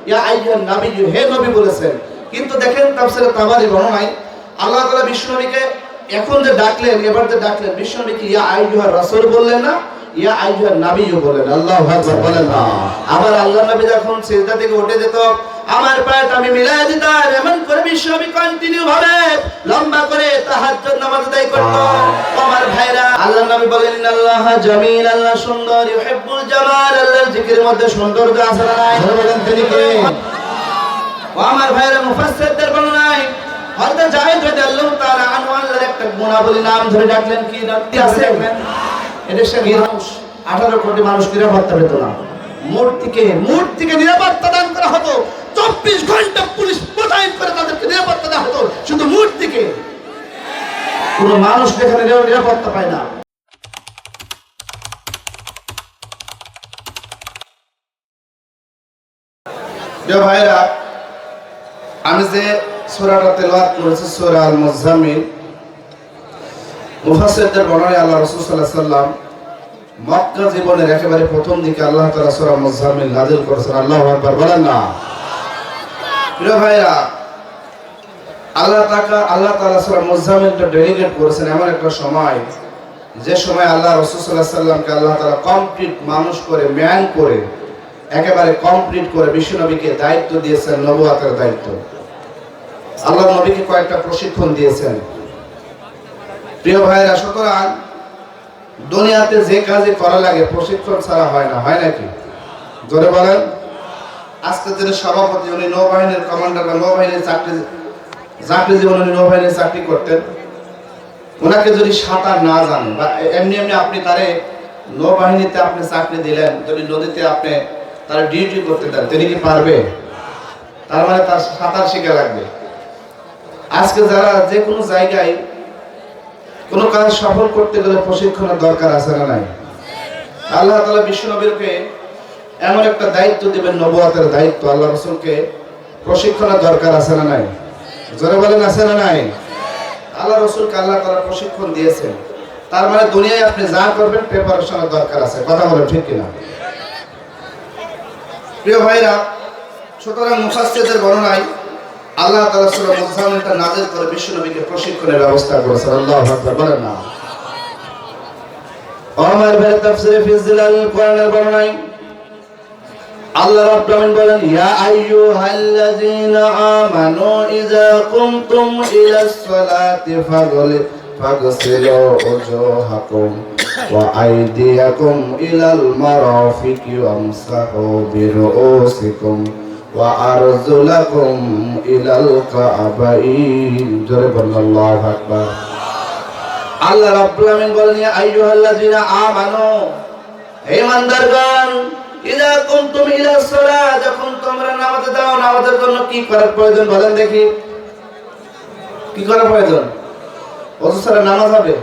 ইয়া আইয়ুহান নাবিয়্যু, হে নবী বলেছেন। কিন্তু দেখেন তাফসীরে তাবারী বর্ণনায় আল্লাহ তাআলা বিশ্বনবীকে এখন যে ডাকলেন, এবার যে ডাকলেন, বিশ্বনবীকে ইয়া আইয়ুহার রাসূল বললেন না, ইয়া আইয়ুহান নাবিয়্যু বলেন। আল্লাহু আকবার বলেন না। আবার আল্লাহর নবী যখন সিজদা থেকে উঠে যেত, আমার পায়েটা আমি মিলায় দিতাম, এমন করে বিশ্বনবী কন্টিনিউ ভাবে লম্বা করে তাহাজ্জুদ নামাজ আদায় করত। আমার ভাইরা, আল্লাহর নবী বলেন আল্লাহ জামিল, আল্লাহ সুন্দর, ইউহিব্বুল জামাল, আল্লাহর জিকিরের মধ্যে সৌন্দর্য আছে না নাই? বলেন তিনি কে? ও আমার ভাইরা, মুফাসসিরদের বর্ণনায় হযরত জায়েদ রাদিয়াল্লাহু তাআলা আনহু আল্লাহর একটা গুণাবলী নাম ধরে ডাকলেন, কি নাম আছে? এদেশে 18 কোটি মানুষ নিরাপত্তা পেত না। মূর্তিকে নিরাপত্তা দান করা হতো, 24 ঘন্টা পুলিশ মোতায়েন করে তাদেরকে নিরাপত্তা দেওয়া হতো, শুধু মূর্তিকে। কোন মানুষ এখানে নিরাপত্তা পায় না। প্রিয় ভাইরা, আমি যে সূরাটা তেলাওয়াত করেছি, সূরা আল মুজাম্মিল, মুফাসসিরদের বর্ণনায় আল্লাহ রাসূল সাল্লাল্লাহু আলাইহি ওয়াসাল্লাম মক্কা জীবনের একেবারে প্রথম দিকে আল্লাহ তাআলা সূরা মুজাম্মিল নাযিল করেছেন। আল্লাহু আকবার বলেন না। প্রিয় ভাইরা, আল্লাহ তাআলা সূরা মুজাম্মিলটা ডেডিকেট করেছেন এমন একটা সময়, যে সময় আল্লাহ রাসূল সাল্লাল্লাহু আলাইহি ওয়াসাল্লামকে আল্লাহ তাআলা কমপ্লিট মানুষ করে, ম্যান করে, একেবারে কমপ্লিট করে বিশ্বনবীকে দায়িত্ব দিয়েছেন, নবুয়তের দায়িত্ব। আল্লাহ নবীকে কয়েকটা প্রশিক্ষণ দিয়েছেন। প্রিয় ভাইরা, সুতরাং দুনিয়াতে যে কাজে করা লাগে প্রশিক্ষণ ছাড়া হয় না, হয় নাকি? জোরে বলেন। আজকে যিনি সভাপতি, উনি নৌবাহিনীর কমান্ডার বা নৌবাহিনীর চাকরি জীবনে উনি নৌবাহিনীর চাকরি করতেন। ওনাকে যদি সাঁতার না জানেন বা এমনি আপনি তারে নৌবাহিনীতে আপনি চাকরি দিলেন, যদি নদীতে আপনি তার ডিউটি করতে দেন, তিনি কি পারবে? তার মানে তার সাঁতার শিখা লাগবে। আজকে যারা যে কোনো জায়গায় কোন কাজ সফল করতে গেলে প্রশিক্ষণের দরকার আছে না নাই? আল্লাহ তাআলা বিশ্বনবীকে এমন একটা দায়িত্ব দিবেন, নবুয়তের দায়িত্ব। আল্লাহ রাসূলকে প্রশিক্ষণের দরকার আছে না নাই? জোরে বলেন আছে না নাই? আল্লাহ রাসূলকে আল্লাহ তাআলা প্রশিক্ষণ দিয়েছেন। তার মানে দুনিয়ায় আপনি যা করবেন প্রিপারেশনের দরকার আছে। কথা বলেন ঠিক কিনা? প্রিয় ভাইরা, সুতরাং মুফাসসিরদের বর্ণনায় আল্লাহ তাআলা সূরা মুজাম্মিলটা নাযিল করে বিশ্বনবীকে প্রশিক্ষণের ব্যবস্থা করেছেন। আল্লাহু আকবার বলেন না। ওমর ভাই তাফসীরে ফি জিলাল কোরআনের বর্ণনায় আল্লাহ রাব্বুল আলামিন বলেন, ইয়া আইয়ুহাল্লাযীনা আমানু ইযা কুমতুম ইলাস সালাতি ফাগসিলু উজুহাকুম ওয়া আইদিয়াকুম ইলাল মারাফিকি ওয়ামসাহু বিরুউসিকুম ওয়া আরজুলাকুম ইলাল কাবাইন। জোরে বলেন আল্লাহু আকবার। আল্লাহ রাব্বুল আলামিন বলেন, ইয়া আইয়ুহাল্লাযীনা আমানু, হে ইমানদারগণ, ইযা কুনতুম ইলাস সালাত, যখন তোমরা নামাজে যাও, নামাজের জন্য কি করার প্রয়োজন বলেন দেখি? কি করা প্রয়োজন? ওযু ছাড়া নামাজ হবে?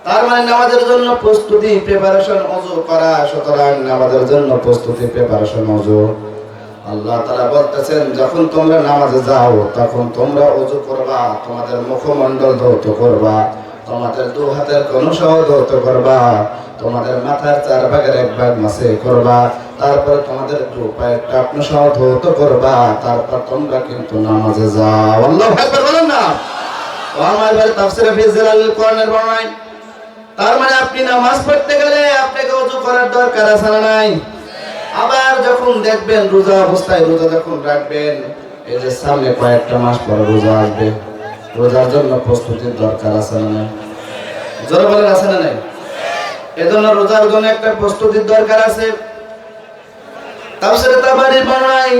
তার মানে নামাজের জন্য প্রস্তুতি, প্রিপারেশন, ওযু করা। সুতরাং নামাজের জন্য প্রস্তুতি, প্রিপারেশন, ওযু। আল্লাহ তাআলা বলতেছেন, যখন তোমরা নামাজে যাও তখন তোমরা ওযু করবা, তোমাদের মুখমণ্ডল ধৌত করবা, তোমাদের দু হাতের কনুসহ ধৌত করবা, তোমাদের মাথার 4 ভাগের 1 ভাগ মাসে করবা, তারপর তোমাদের দু পায়ের টাকনু সহ ধৌত করবা, তারপর তোমরা কিন্তু নামাজে যাও। আল্লাহু আকবার বলেন না। আমার ভাই তাফসীরে ফি জিলাল কোরআনের বর্ণনায়, তার মানে আপনি নামাজ পড়তে গেলে আপনাকে ওযু করার দরকার আছে না নাই? আবার যখন দেখবেন রোজা অবস্থায়, রোজা যখন রাখবেন, এই যে সামনে কয়েকটা মাস পরে রোজা আসবে, রোজার জন্য প্রস্তুতির দরকার আছে না নাই? জোরে বলেন আছে না নাই? এজন্য রোজার জন্য একটা প্রস্তুতির দরকার আছে। তাফসীরে তাবারী বর্ণনায়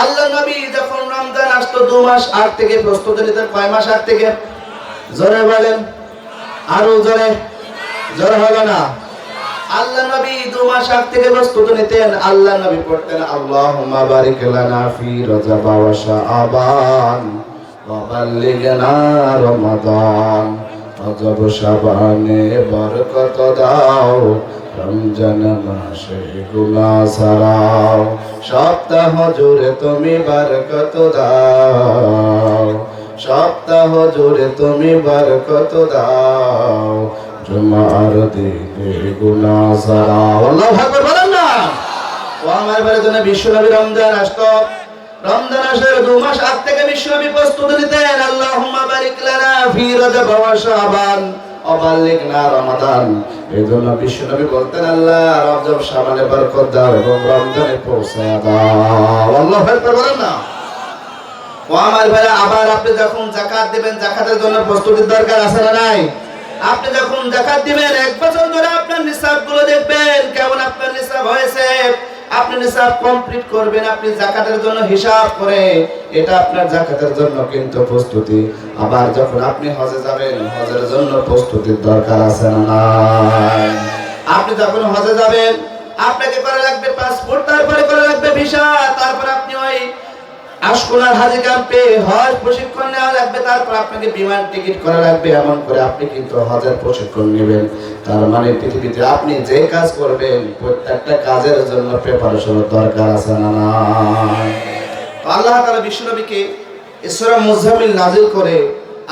আল্লাহ নবী যখন রমজান আসতো 2 মাস আগ থেকে প্রস্তুতি নিতেন। কয় মাস আগ থেকে? জোরে বলেন, আরো জোরে। জোরে হবে না? আল্লাহ নবী 2 মাস আগ থেকে প্রস্তুতি নিতেন। আল্লাহ নবী পড়তেন, আল্লাহুম্মা বারিক লানা ফি রজব ওয়া শাবান ওয়া বাল্লিগনা রমাদান। রজব শাবানে বরকত দাও, রমজান মাসে গুনাহ ছাড়াও, সপ্তাহ জুড়ে তুমি বরকত দাও, সপ্তাহ জুড়ে তুমি বরকত দাও, জুমার দিনে গুনাহ ছাড়াও। আল্লাহু আকবার বলেন না। ও আমার ভাইয়ের জন্য বিশ্বনবী রমজান আসতো, রমজান আসার 2 মাস আগ থেকে বিশ্বনবী প্রস্তুতি নিতেন, আল্লাহুম্মা বারিক লানা ফি রজব ওয়া শাবান ওয়া বাল্লিগনা রমাদান। এইজন্য বিশ্বনবী বলতেন, আল্লাহ রজব শাবানে বরকত দাও এবং রমজানে পৌঁছায় দাও। আল্লাহু আকবার বলেন না। ও আমার ভাইরা, আবার আপনি যখন যাকাত দিবেন, যাকাতের জন্য প্রস্তুতির দরকার আছে না নাই? আপনি যখন যাকাত দিবেন 1 বছর ধরে আপনার নিসাবগুলো দেখবেন কেমন আপনার নিসাব হয়েছে। আপনি নিসাব কমপ্লিট করবেন, আপনি যাকাতের জন্য হিসাব করে, এটা আপনার যাকাতের জন্য কিন্তু প্রস্তুতি। আবার যখন আপনি হজে যাবেন, হজের জন্য প্রস্তুতির দরকার আছে না নাই? আপনি যখন হজে যাবেন আপনাকে করা লাগবে পাসপোর্ট, তারপরে করা লাগবে ভিসা, তারপর আপনি ওই আশকুনার হাজি ক্যাম্পে হজ প্রশিক্ষণ নেওয়া লাগবে, তারপর আপনাকে বিমান টিকিট করা লাগবে। এমন করে আপনি কিন্তু হজের প্রশিক্ষণ নেবেন। তার মানে পৃথিবীতে আপনি যে কাজ করবেন প্রত্যেকটা কাজের জন্য প্রিপারেশনের দরকার আছে না না? আল্লাহ তাআলা বিশ্বনবীকে সূরা মুজাম্মিল নাযিল করে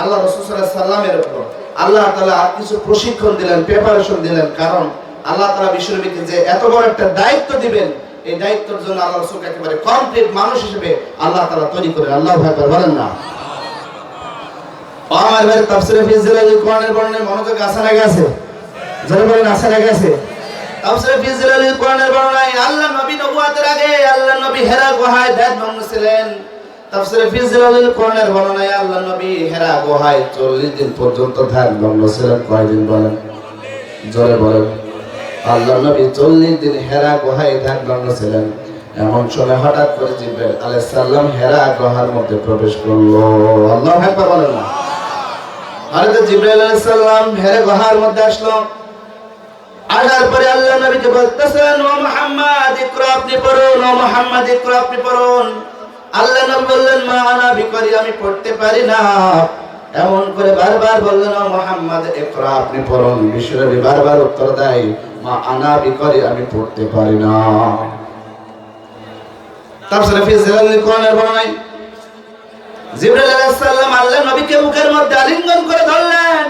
আল্লাহ রাসূল সাল্লাল্লাহু আলাইহি সাল্লামের উপর আল্লাহ তাআলা কিছু প্রশিক্ষণ দিলেন, প্রিপারেশন দিলেন। কারণ আল্লাহ তাআলা বিশ্বনবীকে যে এত বড় একটা দায়িত্ব দিবেন, এই দায়িত্বের জন্য আল্লাহ রাসূলকে একেবারে কমপ্লিট মানুষ হিসেবে আল্লাহ তাআলা তৈরি করেন। আল্লাহু আকবার বলেন না। আমার ভাই তাফসীরে ফি জিলালিল কোরআনের বর্ণনায় মনোযোগ আছে না গেছে? যারা বলেন আছে না গেছে? তাফসীরে ফি জিলালিল কোরআনের বর্ণনায় আল্লাহ নবী নবুয়তের আগে আল্লাহ নবী হেরা গুহায় ধ্যানমগ্ন ছিলেন। তাফসীরে ফি জিলালিল কোরআনের বর্ণনায় আল্লাহ নবী হেরা গুহায় 40 দিন পর্যন্ত ধ্যানমগ্ন ছিলেন। কয়দিন বলেন? জোরে বলেন। আল্লাহ নবী 40 দিন হেরা গুহায় ধ্যানমগ্ন ছিলেন। এমন সময় হঠাৎ করে জিবরাইল আলাইহিস সালাম হেরা গুহার মধ্যে প্রবেশ করলো। আল্লাহু আকবার বলেন না। হযরত জিবরাইল আলাইহিস সালাম হেরা গুহার মধ্যে আসলো। আসার পরে আল্লাহ নবীকে বলতেছেন, ও মুহাম্মদ ইকরা, আপনি পড়ুন। ও মুহাম্মদ ইকরা, আপনি পড়ুন। আল্লাহ নবী বললেন, মা আনা বিকরি, আমি পড়তে পারি না। এমন করে বারবার বললেন, ও মুহাম্মদ ইকরা, আপনি পড়ুন। বিশ্বনবী বারবার উত্তর দেয়, মা আনা বিকরি, আমি পড়তে পারি না। তাফসীরে ফি জিলালিল কোরআনের বর্ণনায় জিবরাইল আলাইহিস সালাম আল্লাহ নবীকে মুখের মধ্যে আলিঙ্গন করে ধরলেন।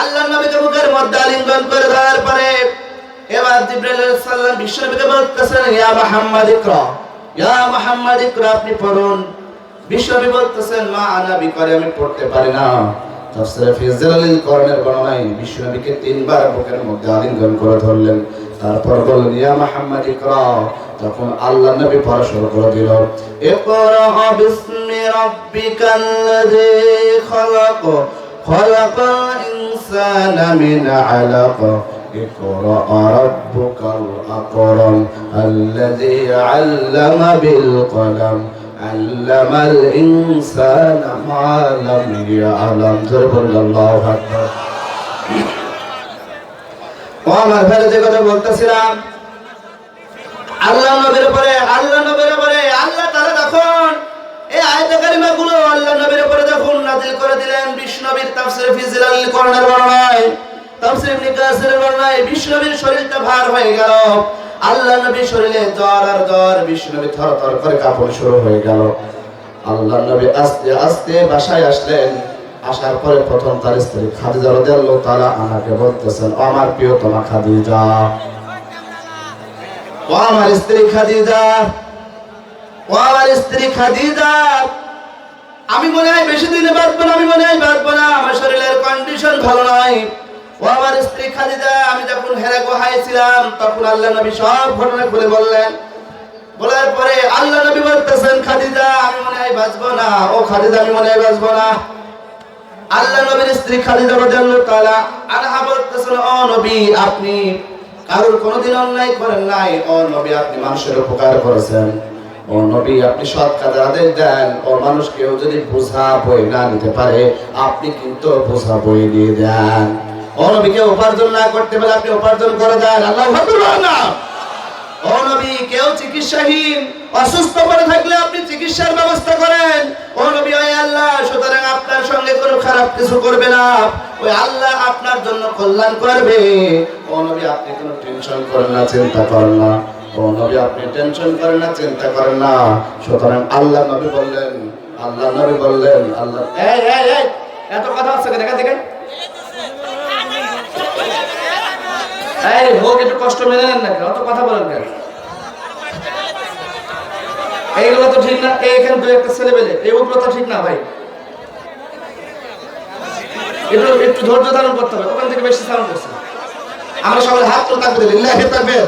আল্লাহ নবীকে মুখের মধ্যে আলিঙ্গন করে ধরার পরে এবার জিবরাইল আলাইহিস সালাম বিশ্বনবীকে বলতেছেন, ইয়া মুহাম্মদ ইকরা, ইয়া মুহাম্মদ ইকরা, আপনি পড়ুন। বিশ্বনবী বলতেছেন, মা আনা বিকরি, আমি পড়তে পারি না। তাফসীরে ফি জিলালিল কোরআনের বর্ণনায় বিশ্বনবীকে 3 বার বুকের মধ্যে আলিঙ্গন করে ধরলেন। তারপর বললেন, ইয়া মুহাম্মদ ইকরা। তখন আল্লাহ নবী পড়া শুরু করে দিল, ইকরা বিসমি রাব্বিকাল্লাযী খালাক, খালাকাল ইনসানা মিন আলাক, ইকরা রাব্বুকাল আকরাম, আল্লাযী আল্লামা বিল কলম, আল্লামাল ইনসানা মা লাম ইয়ালাম। জোরে বলুন আল্লাহু আকবার। ও আমার ভাইরা, যে কথা বলতেছিলাম, আল্লাহ নবীর উপরে আল্লাহ তাআলা যখন এই আয়াত কারিমা গুলো আল্লাহ নবীর উপরে যখন নাযিল করে দিলেন, বিশ্বনবীর তাফসীরে ফি জিলালিল কোরআনের বর্ণনায়, তাফসীর ইবনে কাসিরের বর্ণনায় বিশ্বনবীর শরীরটা ভার হয়ে গেল। আল্লাহ নবীর শরীরে জ্বর আর জ্বর, বিশ্বনবী থরথর করে কাঁপতে শুরু হয়ে গেল। আল্লাহ নবী আস্তে আস্তে বাসায় আসলেন। আসার পরে প্রথম তার স্ত্রী খাদিজা রাদিয়াল্লাহু তাআলা আনহাকে বলতেছেন, ও আমার প্রিয়তমা খাদিজা, ও আমার স্ত্রী খাদিজা, ও আমার স্ত্রী খাদিজা, আমি মনে হয় বেশি দিনে বাঁচবো না, আমি মনে হয় বাঁচবো না, আমার শরীরের কন্ডিশন ভালো নয়। ও আমার স্ত্রী খাদিজা, আমি যখন হেরা গুহায় ছিলাম তখন আল্লাহ নবী সব ঘটনা খুলে বললেন। বলার পরে আল্লাহ নবী বলতেছেন, খাদিজা, আমি মনে হয় বাঁচবো না। ও খাদিজা, আমি মনে হয় বাঁচবো না। আল্লাহ নবীর স্ত্রী খাদিজা রাদিয়াল্লাহু তাআলা আনহা বলতেছেন, ও নবী, আপনি কারোর কোনোদিন অন্যায় করেন নাই। ও নবী, আপনি মানুষের উপকার করেছেন। ও নবী, আপনি সৎ কাজের আদেশ দেন। ও মানুষ কেউ যদি বোঝা বই না নিতে পারে, আপনি কিন্তু বোঝা বই দিয়ে দেন। ও নবীকে উপার্জন না করতে পারলে আপনি উপার্জন করে দেন। আল্লাহু আকবার না। ও নবী, কেউ চিকিৎসাহীন অসুস্থ পড়ে থাকলে আপনি চিকিৎসার ব্যবস্থা করেন। ও নবী, ওই আল্লাহ সুতরাং আপনার সঙ্গে কোনো খারাপ কিছু করবে না, ওই আল্লাহ আপনার জন্য কল্যাণ করবে। ও নবী, আপনি কোনো টেনশন করেন না, চিন্তা করেন না। ও নবী, আপনি টেনশন করেন না, চিন্তা করেন না। সুতরাং আল্লাহ নবী বললেন, আল্লাহ এই এত কথা হচ্ছে কেন? দেখেন এই হোক, একটু কষ্ট মেনে নেন না, অত কথা বলেন কেন? এইগুলো তো ঠিক না। এইখানে দু একটা ছেলে পেলে এই উগ্রতা ঠিক না ভাই, একটু একটু ধৈর্য ধারণ করতে হবে। ওখান থেকে বেশি সাউন্ড করছে। আমরা সবাই হাত তুলে তাকবীর, লিল্লাহি তাকবীর,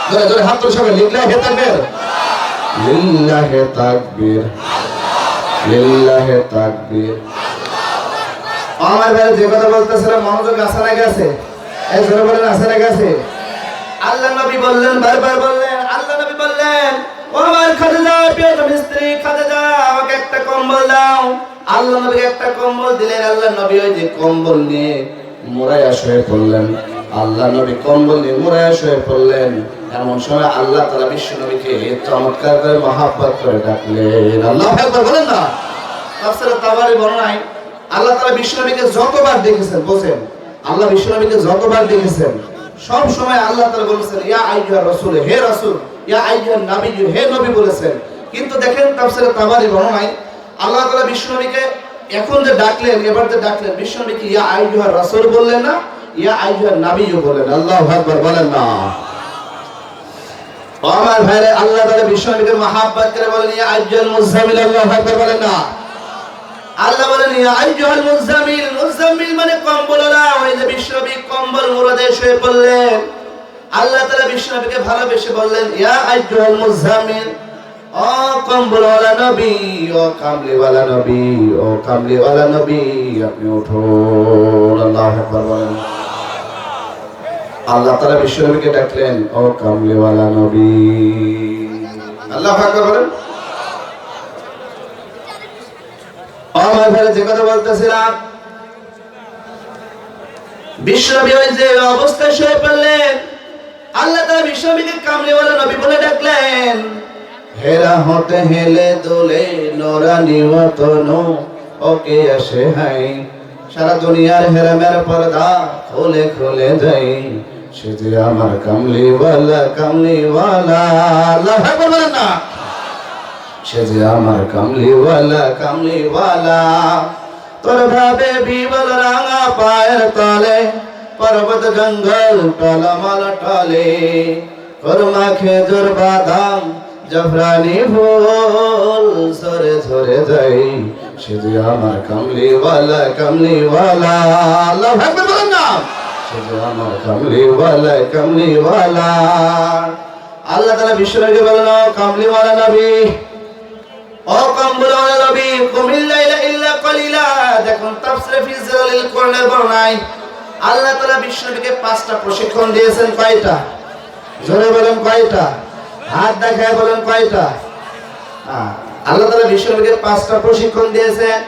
জোরে জোরে হাত তুলে সবাই লিল্লাহি তাকবীর, লিল্লাহি তাকবীর, লিল্লাহি তাকবীর। আমার ভাই যে কথা বলতেছিলাম মনোযোগ আছে না গেছে? এই জোরে বলেন আছে না গেছে? আল্লাহ নবী বললেন, বারবার বললেন, আল্লাহ নবী বললেন, ও আমার খাদিজা, প্রিয়তম স্ত্রী খাদিজা, আমাকে একটা কম্বল দাও। আল্লাহ নবীকে একটা কম্বল দিলেন। আল্লাহ নবী ওই যে কম্বল নিয়ে মুড়াইয়া শুয়ে পড়লেন। আল্লাহ নবী কম্বল নিয়ে মুড়াইয়া শুয়ে পড়লেন। এমন সময় আল্লাহ তাআলা বিশ্ব নবীকে চমৎকার করে মহব্বত করে ডাকলেন। আল্লাহু আকবার বলেন না। তাফসীরে তাবারী বর্ণনায় আল্লাহ তাআলা বিশ্ব নবীকে যতবার দেখেছেন, বোঝেন আল্লাহ বিশ্ব নবীকে যতবার দেখেছেন সব সময় আল্লাহ তাআলা বলেছেন ইয়া আইয়ুহার রাসূল, হে রাসূল, ইয়া আইয়ুহান নবী, হে নবী বলেছেন। কিন্তু দেখেন তাফসীরে তাবারী বর্ণনায় আল্লাহ তাআলা বিশ্ব নবীকে এখন যে ডাকলেন, এবার যে ডাকলেন, বিশ্ব নবীকে ইয়া আইয়ুহার রাসূল বললেন না, ইয়া আইয়ুহান নবী বললেন। আল্লাহু আকবার বলেন না। ও আমার ভাইরা, আল্লাহ তাআলা বিশ্ব নবীকে মহব্বত করে বলেন ইয়া আইয়ুহাল মুযাম্মিল। আল্লাহু আকবার বলেন না। আল্লাহ বলেন ইয়া আইয়ুহাল মুযাম্মিল, মুযাম্মিল মানে কম্বলওয়ালা। ওই যে বিশ্বনবী কম্বল মুড়ে শুয়ে পড়লেন, আল্লাহ তাআলা বিশ্বনবীকে ভালোবেসে বললেন ইয়া আইয়ুহাল মুযাম্মিল, ও কম্বলওয়ালা নবী, ও কামলিওয়ালা নবী, ও কামলিওয়ালা নবী, আপনি উঠুন। আল্লাহু আকবার বলেন। আল্লাহ তাআলা বিশ্বনবীকে ডাকলেন ও কামলিওয়ালা নবী। আল্লাহু আকবার বলেন। আমার ভাই যে কথা বলতেছিলাম, বিশ্বনবী ওই যে অবস্থায় শুয়ে পড়লেন, আল্লাহ তাআলা বিশ্বনবীকে কামলিওয়ালা নবী বলে ডাকলেন। হেরা হতে হেলে দোলে নোরানি ওয়াতনো ওকে আসে হাই, সারা দুনিয়ার হেরামের পর্দা খুলে খুলে যাই, সে যে আমার কামলিওয়ালা, কামলিওয়ালা। আল্লাহু আকবার বলেন না। সে যে আমার কামলিওয়ালা, কামলিওয়ালা। তোর ভাবে বিবল রাঙা পায়ের তলে, পর্বত জঙ্গল টলমল টলে, কর্মা খেজুর বাদাম জাফরানি ফুল সরে সরে যাই, সে যে আমার কামলিওয়ালা, কামলিওয়ালা। আল্লাহু আকবার বলেন না। সে যে আমার কামলিওয়ালা, কামলিওয়ালা। আল্লাহ তাআলা বিশ্বনবীকে বলেন ও কামলিওয়ালা নবী, ও কম্বলওয়ালা নবী, কুমিল লাইলা ইল্লা কলিলা। দেখুন তাফসীরে ফি জিলালিল কোরআনের বর্ণনায় আল্লাহ তাআলা বিশ্বনবীকে 5টা প্রশিক্ষণ দিয়েছেন। কয়টা? জোরে বলেন কয়টা? হাত দেখায় বলেন কয়টা? আল্লাহ তাআলা বিশ্বনবীকে 5টা প্রশিক্ষণ দিয়েছেন।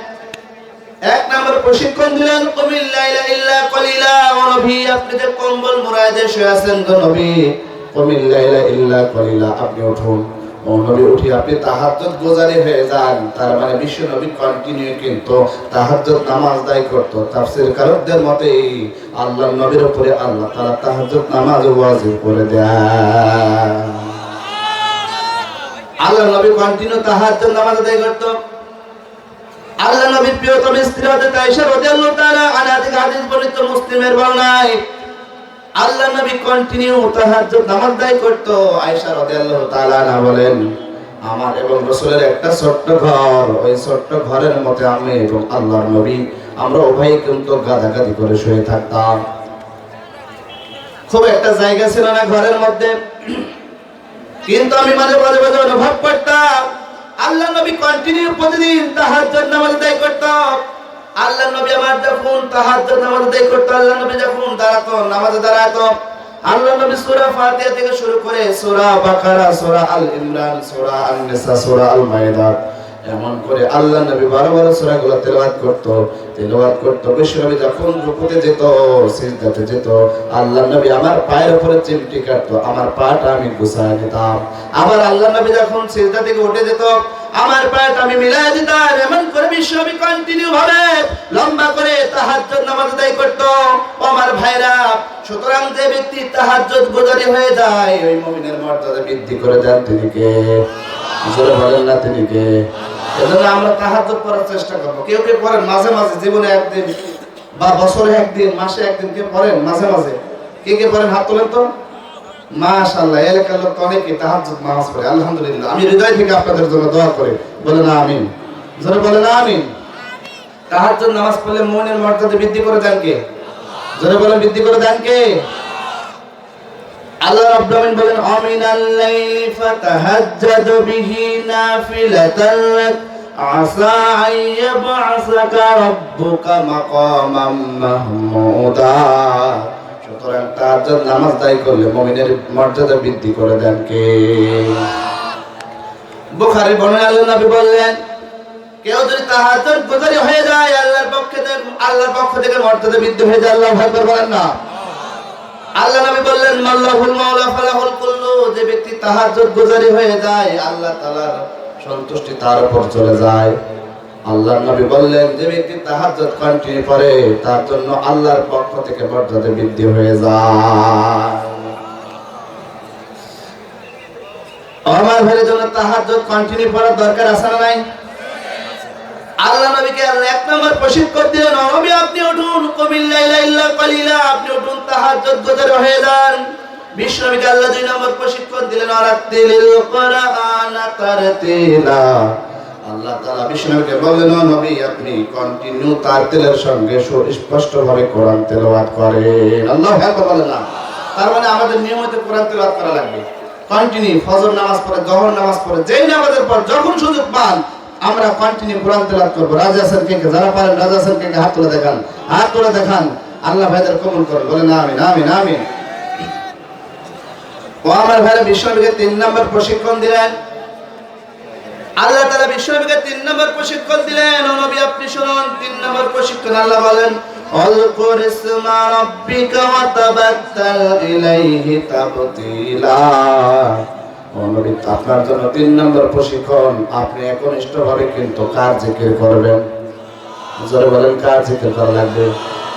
1 নম্বর প্রশিক্ষণ দিলেন কুমিল লাইলা ইল্লা কলিলা। ও নবী, আপনি যে কম্বল মুড়ায় শুয়ে আছেন গো নবী, কুমিল লাইলা ইল্লা কলিলা, আপনি উঠুন। ও নবী উঠে আপনি তাহাজ্জুদ গুজারি হয়ে যান। তার মানে বিশ্ব নবী কন্টিনিউ কিন্তু তাহাজ্জুদ নামাজ আদায় করত। তাফসীরকারকদের মতে আল্লাহর নবীর উপরে আল্লাহ তাআলা তাহাজ্জুদ নামাজ ওয়াজিব করে দেন। আল্লাহর নবী কন্টিনিউ তাহাজ্জুদ নামাজ আদায় করত। আল্লাহর নবীর প্রিয়তম স্ত্রী হযরত আয়েশা রাদিয়াল্লাহু তাআলা আনহা থেকে হাদিস বর্ণিত মুসলিমের বর্ণনায় আল্লাহ নবী কন্টিনিউ তাহাজ্জুদ নামাজ আদায় করত। আয়েশা রাদিয়াল্লাহু তাআলা আনহা বলেন, আমার এবং রাসূলের একটা ছোট্ট ঘর, ওই ছোট্ট ঘরের মধ্যে আমি এবং আল্লাহর নবী আমরা উভয়ই কিন্তু গাদাগাদি করে শুয়ে থাকতাম। খুব একটা জায়গা ছিল না ঘরের মধ্যে, কিন্তু আমি মাঝে মাঝে অনুভব করতাম আল্লাহ নবী কন্টিনিউ প্রতিদিন তাহাজ্জুদ নামাজ আদায় করত। আল্লাহ নবী আমার যখন তাহাজ্জুদ নামাজ আদায় করত, আল্লাহ নবী যখন দাঁড়াতো, নামাজে দাঁড়াতো, আল্লাহ নবী সূরা ফাতিহা থেকে শুরু করে সূরা বাকারা, সূরা আল ইমরান, সূরা আন-নিসা, সূরা আল মাইদা, এমন করে আল্লাহ নবী 12 সূরাগুলো তেলাওয়াত করত। বিশ্বনবী যখন রুকুতে যেত, সিজদাতে যেত, আল্লাহ নবী আমার পায়ের উপরে চিমটি কাটতো, আমার পাটা আমি গুছায় নিতাম। আবার আল্লাহ নবী যখন সিজদা থেকে উঠে যেত, আমার পাটা আমি মিলায় দিতাম। এমন করে বিশ্বনবী কন্টিনিউ ভাবে লম্বা করে তাহাজ্জুদ নামাজ আদায় করত। আমার ভাইরা, সুতরাং যে ব্যক্তি তাহাজ্জুদ গুজারি হয়ে যায়, ওই মুমিনের মর্যাদা বৃদ্ধি করে দেন তিনি কে? জোরে বলেন না তিনি কে? এজন্য আমরা তাহাজ্জুদ পড়ার চেষ্টা করব। কেউ কেউ পড়েন মাঝে মাঝে, জীবনে একদিন বা বছরে একদিন, মাসে একদিন, কে পড়েন মাঝে মাঝে? কে কে পড়েন হাত তোলেন তো? মাশাআল্লাহ, এলাকার লোক অনেকে তাহাজ্জুদ নামাজ পড়ে, আলহামদুলিল্লাহ। আমি হৃদয় থেকে আপনাদের জন্য দোয়া করি, বলেন আমিন, জোরে বলেন আমিন। তাহাজ্জুদ নামাজ পড়লে মুমিনের মর্যাদা বৃদ্ধি করে দেন কে? জোরে বলেন, বৃদ্ধি করে দেন কে? আল্লাহ রাব্বুল আলামিন বলেন, আমিনাল লাইলি ফাতাহাজ্জাদ বিহি নাফিলাতান লাক আসা আইয়াবআসাকা রাব্বুকা মাকামাম মাহমুদা। সুতরাং তাহাজ্জুদ নামাজ দায়ী করলে মুমিনের মর্যাদা বৃদ্ধি করে দেন কে? বুখারী বর্ণনায় আল্লাহর নবী বললেন, কেউ যদি তাহাজ্জুদ গুজারি হয়ে যায় আল্লাহর পক্ষ থেকে মর্যাদা বৃদ্ধি হয়ে যায়। আল্লাহু আকবার বলেন না? আল্লাহ নবী বললেন, মাল্লাহুল মাওলা ফালাহুল কুল্লু, যে ব্যক্তি তাহাজ্জুদ গুজারি হয়ে যায় আল্লাহ তাআলার সন্তুষ্টি তার উপর চলে যায়। আল্লাহ নবী বললেন, যে ব্যক্তি তাহাজ্জুদ কন্টিনিউ করে তার জন্য আল্লাহর পক্ষ থেকে মর্যাদা বৃদ্ধি হয়ে যায়। আমার ভাইয়ের জন্য তাহাজ্জুদ কন্টিনিউ করার দরকার আছে না নাই? আল্লাহ নবীকে আল্লাহ এক নম্বর প্রশিক্ষণ দিলেন, নবী আপনি উঠুন, কুমিল লাইলা ইল্লা কালিলা, আপনি উঠুন তাহাজ্জুদ গুজারি হয়ে যান। বিশ্ব নবীকে আল্লাহ দুই নম্বর প্রশিক্ষণ দিলেন, আরাতিলিল কুরআন তারতিলা। আল্লাহ তাআলা বিশ্ব নবীকে বললেন, নবী আপনি কন্টিনিউ তারতিলের সঙ্গে সুস্পষ্টভাবে কোরআন তেলাওয়াত করেন। আল্লাহু আকবার বলেন না? তার মানে আমাদের নিয়মিত কোরআন তেলাওয়াত করা লাগবে, কন্টিনিউ। ফজর নামাজ পড়ে, জোহর নামাজ পড়ে, যেই নামাজের পর যখন সুযোগ পান আমরা কন্টিনিউ কোরআন তেলাওয়াত করব। রাজা আছেন কে? যারা পারেন রাজা আছেন কে? হাত তুলে দেখান, হাত তুলে দেখান। আল্লাহ ভাইদের কবুল করুন, বলেন আমিন, আমিন, আমিন। ও আমার ভাইরা, বিশ্বনবীকে 3 নম্বর প্রশিক্ষণ দিলেন। আল্লাহ তাআলা বিশ্বনবীকে 3 নম্বর প্রশিক্ষণ দিলেন। ও নবী আপনি শুনুন 3 নম্বর প্রশিক্ষণ। আল্লাহ বলেন, আযকুর ইসমা রাব্বিকা ওয়া তাবাত্তাল ইলাইহি তাবতিলা। ও নবী আপনার জন্য 3 নম্বর প্রশিক্ষণ, আপনি একনিষ্ঠভাবে কিন্তু কার জিকির করবেন। জোরে বলেন, কার জিকির করা লাগবে?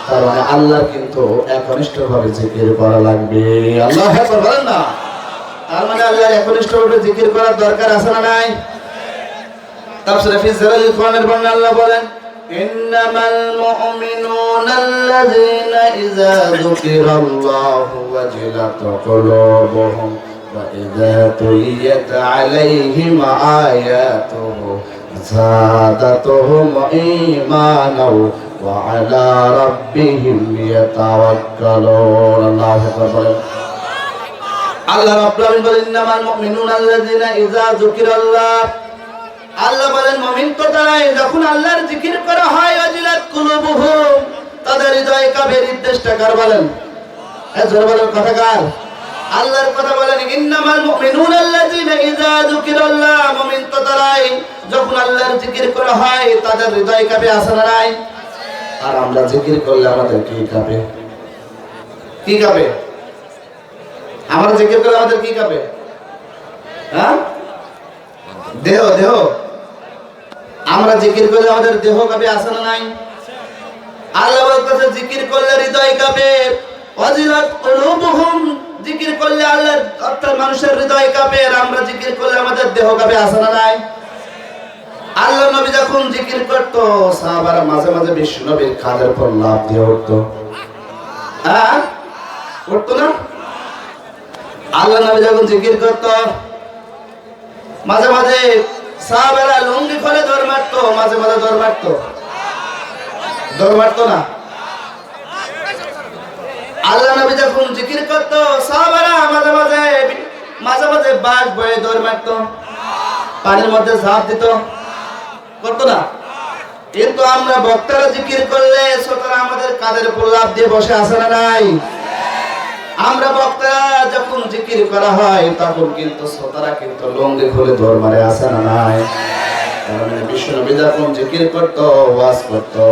তার মানে আল্লাহর কিন্তু একনিষ্ঠভাবে জিকির করা লাগবে। আল্লাহু আকবার বলেন না? তার মানে আল্লাহর একনিষ্ঠভাবে জিকির করার দরকার আছে না নাই? তাফসীরে ফি জিলালিল কোরআনের বর্ণনা আল্লাহ বলেন, ইন্নামাল মুমিনুনা আল্লাযীনা ইযা যুকিরাল্লাহু ওয়াজিলাত কুলুবুহুম ওয়া ইযা তুলিয়াত আলাইহিম আয়াতুহু যাদাতুহুম ঈমানাও ওয়া আলা রাব্বিহিম ইয়াতাওয়াক্কালুন। আল্লাহু আকবার। আল্লাহ রাব্বুল আলামিন বলেন, ইন্নামাল মুমিনুনা আল্লাযীনা ইযা যুকিরাল্লাহ। আল্লাহ বলেন, মুমিন তো তারাই যখন আল্লাহর জিকির করা হয় ওয়াজিলাত কুলুবুহুম, তাদের হৃদয় কাঁপে। নির্দেশটা কার বলেন? জোরে বলেন, কথা কার? আল্লাহর কথা বলেন, ইন্নামাল মুমিনুনা আল্লাযীনা ইযা যুকিরাল্লাহ। মুমিন তো তারাই যখন আল্লাহর জিকির করা হয় তাদের হৃদয় কাঁপে, আছে না নাই? আর আমরা জিকির করলে আমাদের কি কাঁপে? কি কাঁপে? আমরা জিকির করলে আমাদের কি কাঁপে? হ্যাঁ, দেহ, দেহ। আমরা জিকির করলে আমাদের দেহ কাঁপে, আছে না নাই? আল্লাহ বলতেছে জিকির করলে হৃদয় কাঁপে। ওয়াজিলাত কুলুবুহুম, জিকির করলে আল্লাহর অর্থাৎ মানুষের হৃদয় কাঁপে। আর আমরা জিকির করলে আমাদের দেহ কাঁপে, আছে না নাই? আল্লাহ নবী যখন জিকির করতো সাহাবারা মাঝে মাঝে বিশ্ব নবীর কাঁধের উপর লাফ দিয়ে উঠতো। হ্যাঁ, উঠতো না? আল্লাহ নবী যখন জিকির করতো মাঝে মাঝে সাহাবারা লুঙ্গি খুলে দৌড় মারতো, মাঝে মাঝে দৌড় মারতো, দৌড় মারতো না? আল্লাহ নবী যখন জিকির করতো সাহাবারা মাঝে মাঝে বাঘ বয়ে দৌড় মারতো, পানির মধ্যে ঝাঁপ দিত, করতো না? কিন্তু আমরা বক্তারা জিকির করলে শ্রোতারা আমাদের কাঁধের উপর লাফ দিয়ে বসে, আছে না নাই? আমরা বক্তারা যখন জিকির করা হয় তখন কিন্তু শ্রোতারা কিন্তু লুঙ্গি খুলে দৌড় মারে, আছে না নাই? কারণ বিশ্ব নবী যখন জিকির করতো, ওয়াজ করতো,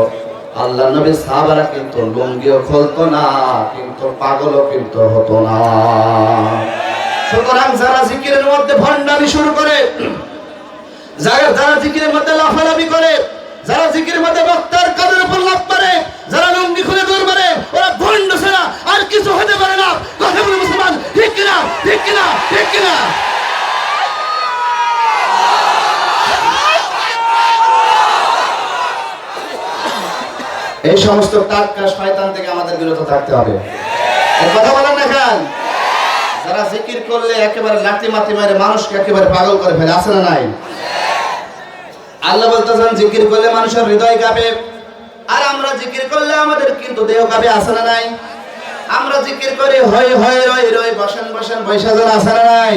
আল্লাহ নবী সাহাবারা কিন্তু লুঙ্গিও খুলতো না, কিন্তু পাগলও কিন্তু হতো না। সুতরাং যারা জিকিরের মধ্যে ভণ্ডামি শুরু করে, যারা জিকিরের মধ্যে লাফালাফি করে, যারা জিকিরের মধ্যে বক্তার কাঁধের উপর লাফ মারে, যারা লুঙ্গি খুলে দৌড় মারে, ওরা ভণ্ড ছাড়া আর কিছু হতে পারে না। কথা বলে মুসলমান, ঠিক কিনা? ঠিক কিনা? ঠিক কিনা? এই সমস্ত টাটকা শয়তান থেকে আমাদের বিরত থাকতে হবে। কথা বলেন না কেন? যারা জিকির করলে একেবারে লাঠি মাটি মারে মানুষকে একেবারে পাগল করে ফেলে, আছে না নাই? আল্লাহ বলতেছেন জিকির করলে মানুষের হৃদয় কাঁপে, আর আমরা জিকির করলে আমাদের কিন্তু দেহ কাঁপে, আছে না নাই? আমরা জিকির করি হয় হয় রয় রয় বসেন বসেন বৈশা যান, আছে না নাই?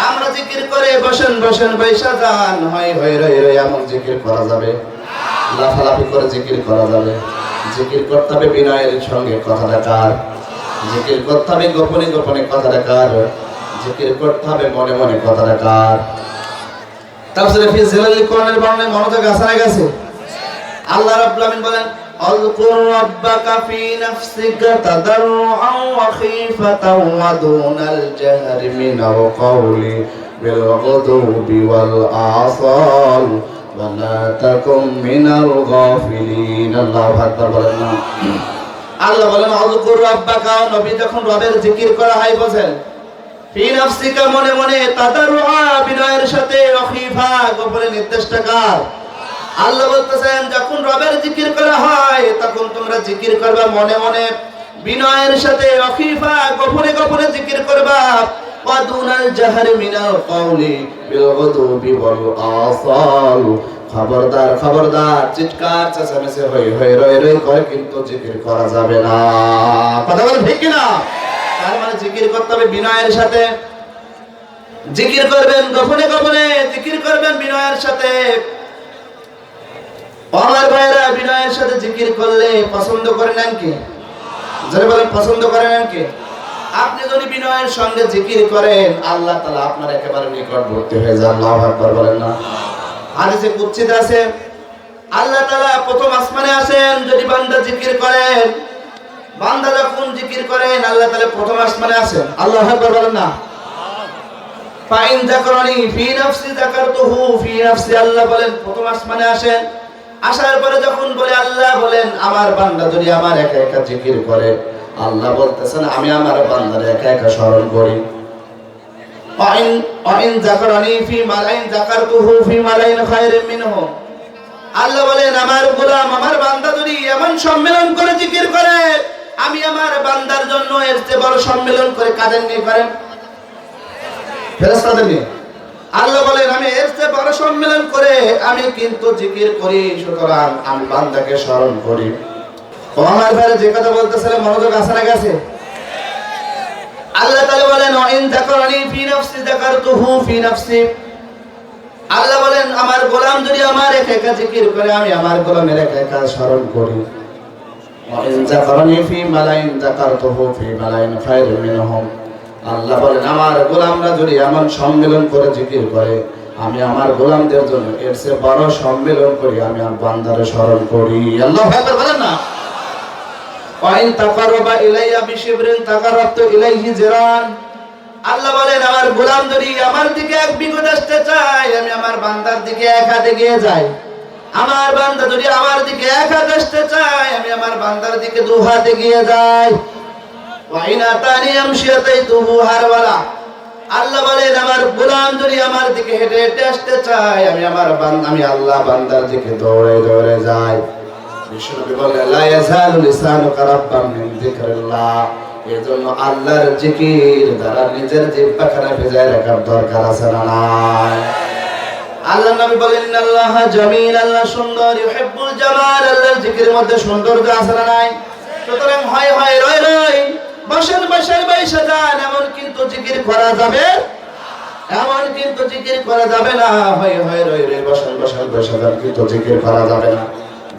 আমরা জিকির করে বসেন বসেন বৈশা যান, হয় হয় রয় রয় এমন জিকির করা যাবে? লাফালাফি করে জিকির করা যাবে? জিকির করতে হবে বিনয়ের সঙ্গে, কথাটা কার? জিকির করতে হবে গোপনে গোপনে, কথাটা কার? জিকির করতে হবে মনে মনে, কথাটা কার? তাফসীরে ফি জিলালিল কোরআনের বর্ণনায় মনোযোগ আছে না গেছে? আল্লাহ রাব্বুল আলামিন বলেন আযকুর রাব্বাকা ফি নাফসিকা তাদাররুআন ওয়া খীফাতান ওয়া দুনাল জাহরি মিনাল কওলি বিল গুদুবি ওয়াল আসাল ওয়া লা তাকুম মিনাল গাফিলিন। আল্লাহু আকবার বলেন না? আল্লাহ বলেন আযকুর রাব্বাকা, নবী যখন রবের জিকির করা হয় বলেন ফি নাফসিকা মনে মনে, তাদাররুআ বিনয়ের সাথে, ওয়া খীফা গোপনে, নির্দেশটা কার? আল্লাহ বলতেছেন যখন রবের জিকির করা হয় তখন তোমরা জিকির করবা মনে মনে, বিনয়ের সাথে, অখিফা গোপনে গোপনে জিকির করবা, ওয়া দুনাল জাহরি মিনাল কওলি বিল গুদুবি ওয়াল আসাল। খবরদার খবরদার, চিৎকার চেঁচামেচি হই হই রই রই করে কিন্তু জিকির করা যাবে না। কথা বলেন ঠিক কিনা? তার মানে জিকির করতে হবে বিনয়ের সাথে, জিকির করবেন গোপনে গোপনে, জিকির করবেন বিনয়ের সাথে। আমার ভাইরা, বিনয়ের সাথে জিকির করলে পছন্দ করে নেন কে? যারা বলেন পছন্দ করে নেন কে? আপনি যদি বিনয়ের সঙ্গে জিকির করেন আল্লাহ তাআলা আপনার একেবারে নিকটবর্তী হয়ে যান। আল্লাহু আকবার বলেন না? হাদিসে কুদসিতে আছে আল্লাহ তাআলা প্রথম আসমানে আসেন যদি বান্দা জিকির করেন, বান্দা যখন জিকির করেন আল্লাহ তাআলা প্রথম আসমানে আসেন। আল্লাহু আকবার বলেন না? ফাইন যাকরানি ফি নাফসি যাকারতুহু ফি নাফসি, আল্লাহ বলেন প্রথম আসমানে আসেন। আসার পরে যখন বলে আল্লাহ বলেন আমার বান্দা যদি আমার একা একা জিকির করে, আল্লাহ বলতেছেন আমি আমার বান্দার একা একা স্মরণ করি। ওয়াইন যাকরানি ফি মালাইন যাকারতুহু ফি মালাইন খায়রিন মিনহু, আল্লাহ বলেন আমার গোলাম আমার বান্দা যদি এমন সম্মেলন করে জিকির করে, আমি আমার বান্দার জন্য এর চেয়ে বড় সম্মেলন করে কাদের নিয়ে করেন? ফেরেশতাদের নিয়ে। আল্লাহ বলেন আমি এর চেয়ে বড় সম্মেলন করে আমি কিন্তু জিকির করি, সুতরাং আমি বান্দাকে স্মরণ করি। আমার ভাইরা যে কথা বলতেছিলেন মনোযোগ আছে না গেছে? আল্লাহ তাআলা বলেন ওয়াইন যাকরানি ফি নাফসি যাকারতুহু ফি নাফসি, আল্লাহ বলেন আমার গোলাম যদি আমার একা একা জিকির করে আমি আমার গোলামের একা একা স্মরণ করি। ওয়াইন যাকরানি ফি মালাইন যাকারতুহু ফি মালাইন খায়রিন মিনহুম, আল্লাহ বলেন আমার গোলামরা যদি এমন সম্মেলন করে জিকির করে আমি আমার গোলামদের জন্য এর চেয়ে বড় সম্মেলন করি, আমি আমার বান্দারে স্মরণ করি। আল্লাহু আকবার বলেন না? ওয়াইন তাকাররাবা ইলাইয়া বিশিবরিন তাকাররাবতু ইলাইহি জিরান, আল্লাহ বলেন আমার গোলাম যদি আমার দিকে এক বিঘত আসতে চায় আমি আমার বান্দার দিকে এক হাত এগিয়ে যাই, আমার বান্দা যদি আমার দিকে এক হাত আসতে চায় আমি আমার বান্দার দিকে দু হাত এগিয়ে যাই। ওয়াইন আতানি আমশি আতাইতুহু হারওয়ালা, আল্লাহ বলেন আমার গোলাম যদি আমার দিকে হেঁটে হেঁটে আসতে চায় আমি আমি আল্লাহ বান্দার দিকে দৌড়ে দৌড়ে যাই। বিশ্বনবী বলেন লা ইয়াজালু লিসানুকা রাব্বান মিন যিকরিল্লাহ, এজন্য আল্লাহর জিকির দ্বারা নিজের জিহ্বাখানা ভেজায় রাখার দরকার আছে না নাই? আল্লাহ নবী বলেন আল্লাহ জামিল, আল্লাহ সুন্দর, ইউহিব্বুল জামাল, আল্লাহর জিকিরের মধ্যে সৌন্দর্য আছে না নাই? সুতরাং হয় হয় রয় রয় বসেন বসেন বৈশা যান এমন কিন্তু জিকির করা যাবে, এমন কিন্তু জিকির করা যাবে না। হয় হয় রয় রয় বসেন বসেন বৈশা যান কিন্তু জিকির করা যাবে না।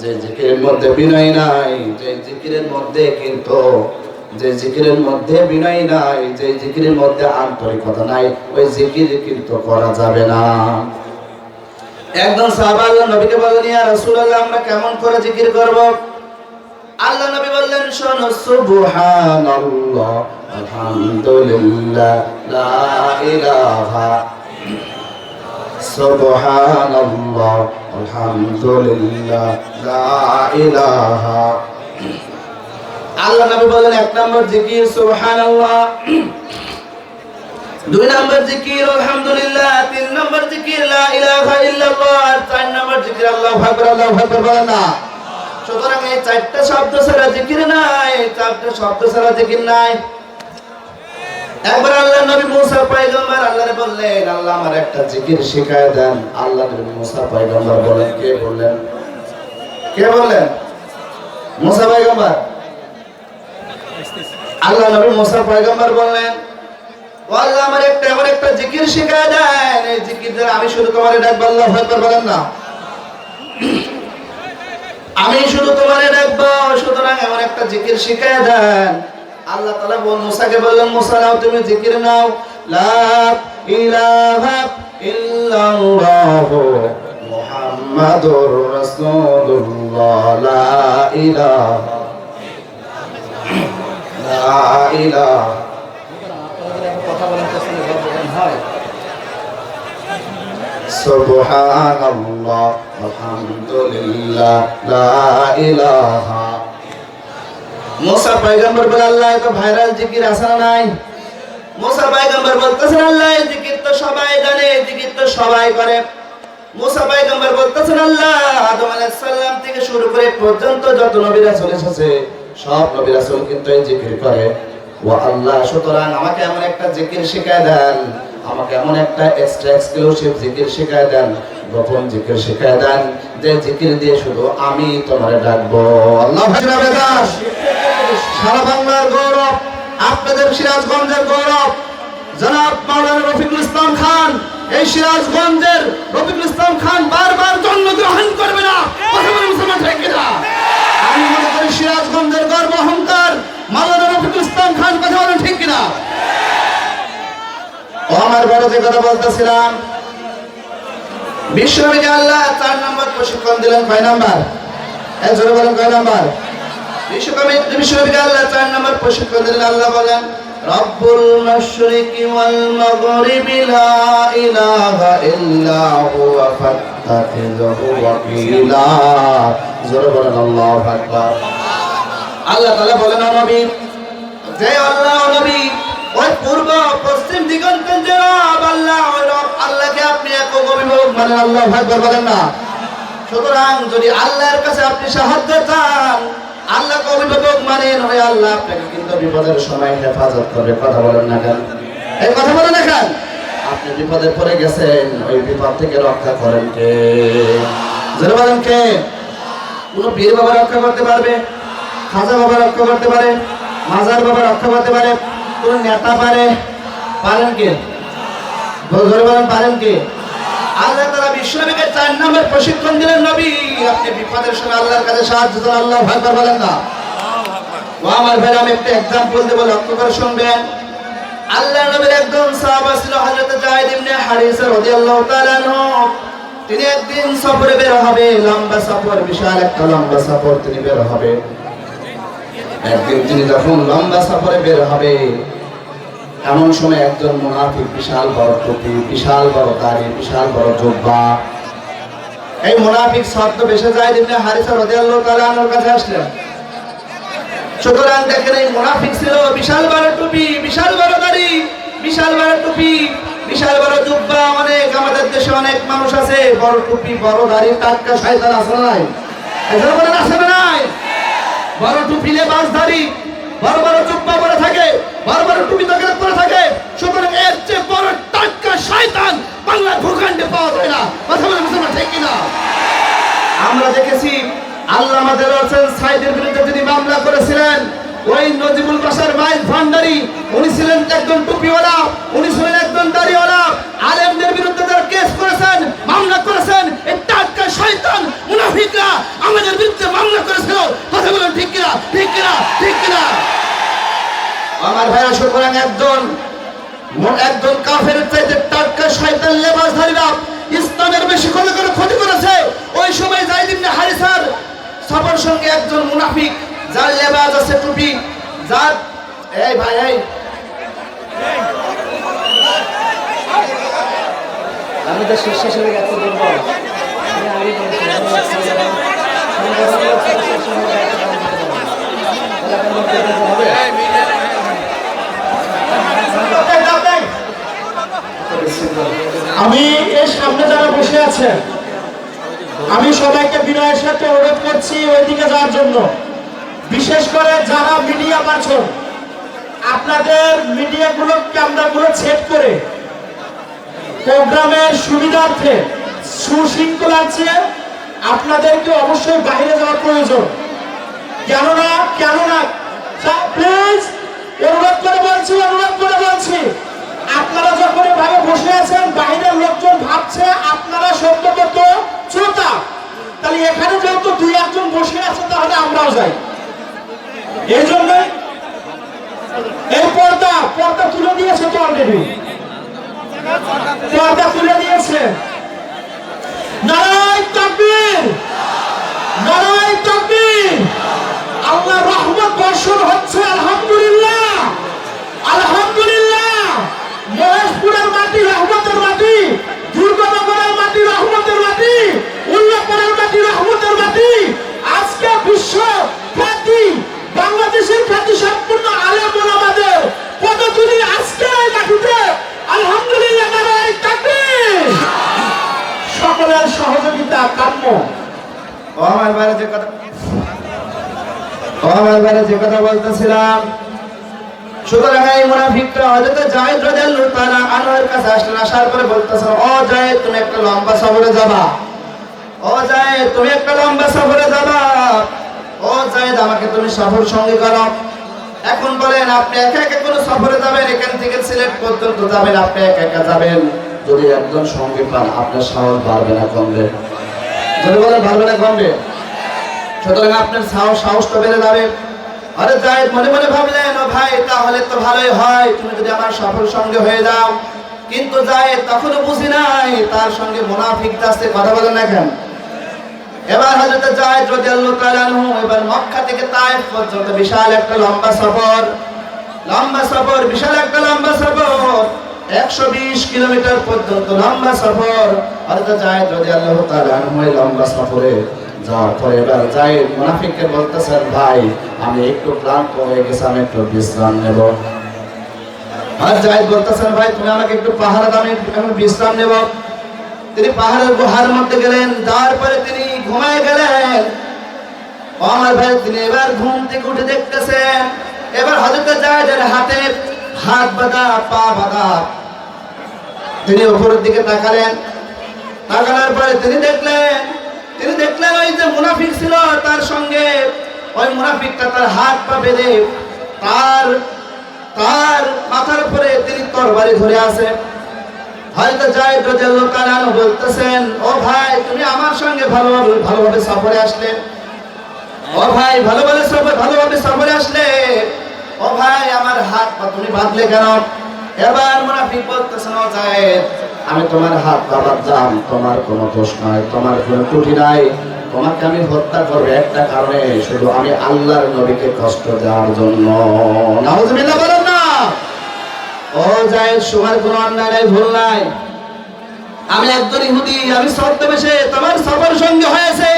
যে জিকিরের মধ্যে বিনয় নাই, যে জিকিরের মধ্যে কিন্তু যে জিকিরের মধ্যে বিনয় নাই, যে জিকিরের মধ্যে আন্তরিকতা নাই, ওই জিকির কিন্তু করা যাবে না। একজন সাহাবা আল্লাহ নবীকে বললেন ইয়া রাসূলুল্লাহ আমরা কেমন করে জিকির করব? আল্লাহ নবী বললেন শোনো সুবহানাল্লাহ আলহামদুলিল্লাহ লা ইলাহা, সুবহানাল্লাহ আলহামদুলিল্লাহ লা ইলাহা। আল্লাহ নবী বলেন এক নম্বর জিকির সুবহানাল্লাহ, দুই নম্বর জিকির আলহামদুলিল্লাহ, তিন নম্বর জিকির লা ইলাহা ইল্লাল্লাহ, আর চার নম্বর জিকির আল্লাহু আকবার। আল্লাহু আকবার বলেন না? সুতরাং এই চারটা শব্দ ছাড়া জিকির নাই, চারটা শব্দ ছাড়া জিকির নাই। একবার আল্লাহ নবী মুসা পয়গম্বর আল্লাহরে বললেন, আল্লাহ আমার একটা জিকির শিখায় দেন। আল্লাহ নবী মুসা পয়গম্বর বলেন, কে বললেন? কে বললেন? মুসা পয়গম্বর। আল্লাহ নবী মুসা পয়গম্বর বললেন, ও আল্লাহ আমার এমন একটা জিকির শিখায় দেন, এই জিকির দ্বারা আমি শুধু তোমারে ডাকবো। আল্লাহু আকবার বলেন না, আমি শুধু তোমারে ডাকবো, সুতরাং এমন একটা জিকির শিখায় দেন। আল্লাহ তাআলা মুসাকে বললেন, মুসা নাও, তুমি জিকির নাও, লা ইলাহা ইল্লাল্লাহু মুহাম্মাদুর রাসূলুল্লাহ, লা ইলাহা লা ইলাহা। কথা বলেন তো শুনে বলেন হয় সুবহানাল্লাহ আলহামদুলিল্লাহ লা ইলাহা। মুসা পয়গম্বর বলে, আল্লাহ এত ভাইরাল জিকির আছে না নাই? মুসা পয়গম্বর বলতেছেন, আল্লাহ এই জিকির তো সবাই জানে, এই জিকির তো সবাই করে। মুসা পয়গম্বর বলতেছেন, আল্লাহ আদম আলাইহিস সালাম থেকে শুরু করে পর্যন্ত যত নবী রাসূল এসেছে সব নবী রাসূল কিন্তু এই জিকির করে। ও আল্লাহ, সুতরাং আমাকে এমন একটা জিকির শিখায় দেন, আমাকে এমন একটা এক্সট্রা এক্সক্লুসিভ জিকির শিখায় দেন, গোপন জিকির শিখায় দেন, যে জিকির দিয়ে শুধু আমি তোমারে ডাকবো। আল্লাহ দাস, সারা বাংলার গৌরব, আপনাদের সিরাজগঞ্জের গৌরব জনাব মাওলানা রফিকুল ইসলাম খান। এই সিরাজগঞ্জের রফিকুল ইসলাম খান বারবার জন্মগ্রহণ করবে না, কথা বলে মুসলমান ঠিক কিনা? আমি মনে করি সিরাজগঞ্জের গর্ব অহংকার মাওলানা রফিকুল ইসলাম খান, কথা বলেন ঠিক কিনা? ও আমার বড় যে কথা বলতেছিলাম, বিশ্বনবীকে আল্লাহ 4 নম্বর প্রশিক্ষণ দিলেন। কয় নাম্বার? এই জোরে বলেন, কয় নাম্বার? বিশ্বনবীকে আল্লাহ 4 নম্বর প্রশিক্ষণ দিলেন। আল্লাহ বলেন, রব্বুল মাশরিকি ওয়াল মাগরিবি লা ইলাহা ইল্লা হুয়া ফাত্তাখিযহু ওয়াকিলা। জোরে বলেন আল্লাহু আকবার। আল্লাহ তাআলা বলেন, ও নবী, যে আল্লাহ নবী ওই পূর্ব পশ্চিম দিগন্তের যে রব আল্লাহ, ওই রব আল্লাহকে আপনি একক অভিভাবক মানেন। আল্লাহু আকবার বলেন না? সুতরাং যদি আল্লাহর কাছে আপনি সাহায্য চান, আল্লাহকে অভিভাবক মানেন, ওই আল্লাহ আপনাকে কিন্তু বিপদের সময় হেফাজত করবে। কথা বলেন না কেন? এই কথা বলেন না কেন? আপনি বিপদে পড়ে গেছেন, ওই বিপদ থেকে রক্ষা করেন কে? যারা বলেন কে? কোন পীর বাবা রক্ষা করতে পারবে? খাজা বাবা রক্ষা করতে পারে? মাজার বাবা রক্ষা করতে পারে? কোন নেতা পারে? পারেন কে? ধরে বলেন, পারেন কে? আল্লাহ তাআলা বিশ্বনবীকে 4 নম্বর প্রশিক্ষণ দিলেন, নবী আপনি বিপদের সময় আল্লাহর কাছে সাহায্য চান। আল্লাহু আকবার বলেন না? ও আমার ভাই, আমি একটা एग्जांपल দেব, লক্ষ্য করে শুনবেন। আল্লাহর নবীর একজন সাহাবা ছিল হযরত যায়েদ ইবনে হারিসা রাদিয়াল্লাহু তাআলা আনহু। তিনি একদিন সফরে বের হবে, লম্বা সফর, বিশাল একটা লম্বা সফর তিনি বের হবে। একদিন তিনি যখন লম্বা সফরে বের হবে, এমন সময় একজন মুনাফিক, বিশাল বড় টুপি, বিশাল বড় দাড়ি, বিশাল বড় জুব্বা, এই মুনাফিক ছদ্মবেশে যায়েদ ইবনে হারিসা রাদিয়াল্লাহু তাআলা আনহুর কাছে আসলেন। সুতরাং দেখেন, এই মুনাফিক ছিল বিশাল বড় টুপি, বিশাল বড় দাড়ি, বিশাল বড় টুপি, বিশাল বড় জুব্বা। অনেক আমাদের দেশে অনেক মানুষ আছে বড় টুপি, বড় দাড়ি, টাটকা শয়তান আছে না নাই? এজন্য বলেন, আছে না নাই? বড় টুপি, লেবাস দাড়ি, বড় বড় জুব্বা পরে থাকে, বড় বড় টুপি তকরাত পরে থাকে। সুতরাং এর চেয়ে বড় টাটকা শয়তান বাংলার ভূখণ্ডে পাওয়া যায় না। কথা বলে মুসলমান ঠিক কিনা? আমরা দেখেছি আল্লামা দেলোয়ার হোসেন সাইদের বিরুদ্ধে যিনি মামলা করেছিলেন, ওই নজিবুল বাশার মাইজ ভান্ডারী, উনি ছিলেন একজন টুপিওয়ালা, উনি ছিলেন একজন দাড়িওয়ালা। আলেমদের বিরুদ্ধে যারা কেস করেছেন, মামলা করেছেন, এই টাটকা শয়তান মুনাফিকরা আমাদের বিরুদ্ধে মামলা করেছিল। কথা বলেন ঠিক কিনা? ঠিক কিনা? ঠিক কিনা? আমার ভাইরা, সুতরাং একজন কাফেরের চাইতে টাটকা শয়তান লেবাসধারীরা ইসলামের বেশি ক্ষতি করেছে। ওই সময় যায়েদ ইবনে হারিসার সবার সঙ্গে একজন মুনাফিক, যার লেবাস আছে, টুপি, যার এই ভাই এই আমি তো শেষ হয়ে গেছে বলবো আমি এর সামনে যারা বসে আছেন, আমি সবাইকে বিনয়ের সাথে অনুরোধ করছি ওইদিকে যাওয়ার জন্য। বিশেষ করে যারা মিডিয়া পার্সন, আপনাদের মিডিয়াগুলো ক্যামেরাগুলো সেট করে প্রোগ্রামের সুবিধার্থে সুশৃঙ্খলার্থে আপনাদেরকে অবশ্যই বাইরে যাওয়ার প্রয়োজন। কেননা প্লিজ অনুরোধ করে বলছি আপনারা যখন এভাবে বসে আছেন বাইরের লোকজন ভাবছে আপনারা সত্যগত শ্রোতা, তাহলে এখানে যেহেতু দুই একজন বসে আছে তাহলে আমরাও যাই। এই জন্য এই পর্দা তুলে দিয়েছে তো অলরেডি, পর্দা তুলে দিয়েছে। নারায়ে তাকবীর, নারায়ে তাকবীর। আল্লাহর রহমত বর্ষণ হচ্ছে, আলহামদুলিল্লাহ, আলহামদুলিল্লাহ। মহেশপুরের মাটি রহমতের মাটি, দুর্গানগরের মাটি রহমতের মাটি, উল্লাপাড়ার মাটি রহমতের মাটি। আজকে বিশ্ব খ্যাতি, বাংলাদেশের খ্যাতি সম্পূর্ণ আলেম ওলামাদের পদতুলি আজকে এই মাটিতে, আলহামদুলিল্লাহ, নারায়ে তাকবীর। সকলের সহযোগিতা কাম্য। আমার বাইরে যে কথা বলতেছিলাম, সুতরাং এই মুনাফিকরা হযরত যায়েদ রাদিয়াল্লাহু তাআলা আনহুর কাছে আসলেন। আসার পরে বলতেছে, ও যায়েদ, তুমি একটা লম্বা সফরে যাবা। ও যায়েদ, তুমি একটা লম্বা সফরে যাবা। ও যায়েদ, আমাকে তুমি সফর সঙ্গী করো। এখন বলেন, আপনি একা একা কোন সফরে যাবেন? এখান থেকে সিলেট পর্যন্ত যাবেন, আপনি একা একা যাবেন। যদি একজন সঙ্গী পান, আপনার সাহস বাড়বে না কমবে? যদি বলেন বাড়বে না কমবে? সুতরাং আপনার সাহসটা বেড়ে যাবে। আরে যায়েদ মনে মনে ভাবলেন, ও ভাই, তাহলে তো ভালোই হয় তুমি যদি আমার সফর সঙ্গে হয়ে যাও। কিন্তু যায়েদ তখনও বুঝি নাই তার সঙ্গে মুনাফিক আছে। কথা বলেন না কেন? এবার হযরত যায়েদ রাদিয়াল্লাহু তাআলা আনহু এবার মক্কা থেকে তায়েফ পর্যন্ত বিশাল একটা লম্বা সফর, বিশাল একটা লম্বা সফর, 120 কিলোমিটার পর্যন্ত লম্বা সফর। হযরত যায়েদ রাদিয়াল্লাহু তাআলা আনহু এই লম্বা সফরে যাওয়ার পরে এবার যায়েদ মুনাফিককে বলতেছেন, ভাই, আমি একটু ক্লান্ত হয়ে গেছি, আমি একটু বিশ্রাম নেব। আর যায়েদ বলতেছেন, ভাই, তুমি আমাকে একটু পাহাড়ে দাও, আমি বিশ্রাম নেব। তিনি পাহাড়ের গুহার মধ্যে গেলেন, যাওয়ার পরে তিনি ঘুমায় গেলেন। আমার ভাই, তিনি এবার ঘুম থেকে উঠে দেখতেছেন এবার হযরত যায়েদের হাতে হাত বাঁধা, পা বাঁধা। তিনি উপরের দিকে তাকালেন, তাকানোর পরে তিনি দেখলেন ওই যে মুনাফিক ছিল তার সঙ্গে, ওই মুনাফিকটা তার হাত পা বেঁধে তার মাথার উপরে তিনি তরবারি ধরে আছে। হযরত যায়েদ রাদিয়াল্লাহু তাআলা আনহু বলতেছেন, ও ভাই, তুমি আমার সঙ্গে ভালোভাবে সফরে আসলে। ও ভাই, ভালোভাবে সফরে আসলে। ও ভাই, আমার হাত পা তুমি বাঁধলে কেন? এবার মুনাফিক বলতেছেন, ও যায়েদ, আমি তোমার হাত পা বাঁধলাম, তোমার কোনো দোষ নাই, তোমার কোনো ত্রুটি নাই। তোমাকে আমি হত্যা করব একটা কারণে, শুধু আমি আল্লাহর নবীকে কষ্ট দেওয়ার জন্য। নাউজুবিল্লাহ বলেন না। ও যায়েদ, তোমার কোনো অন্যায় নাই, ভুল নাই। আমি একজন ইহুদি, আমি ছদ্মবেশে তোমার সফর সঙ্গে হয়েছে।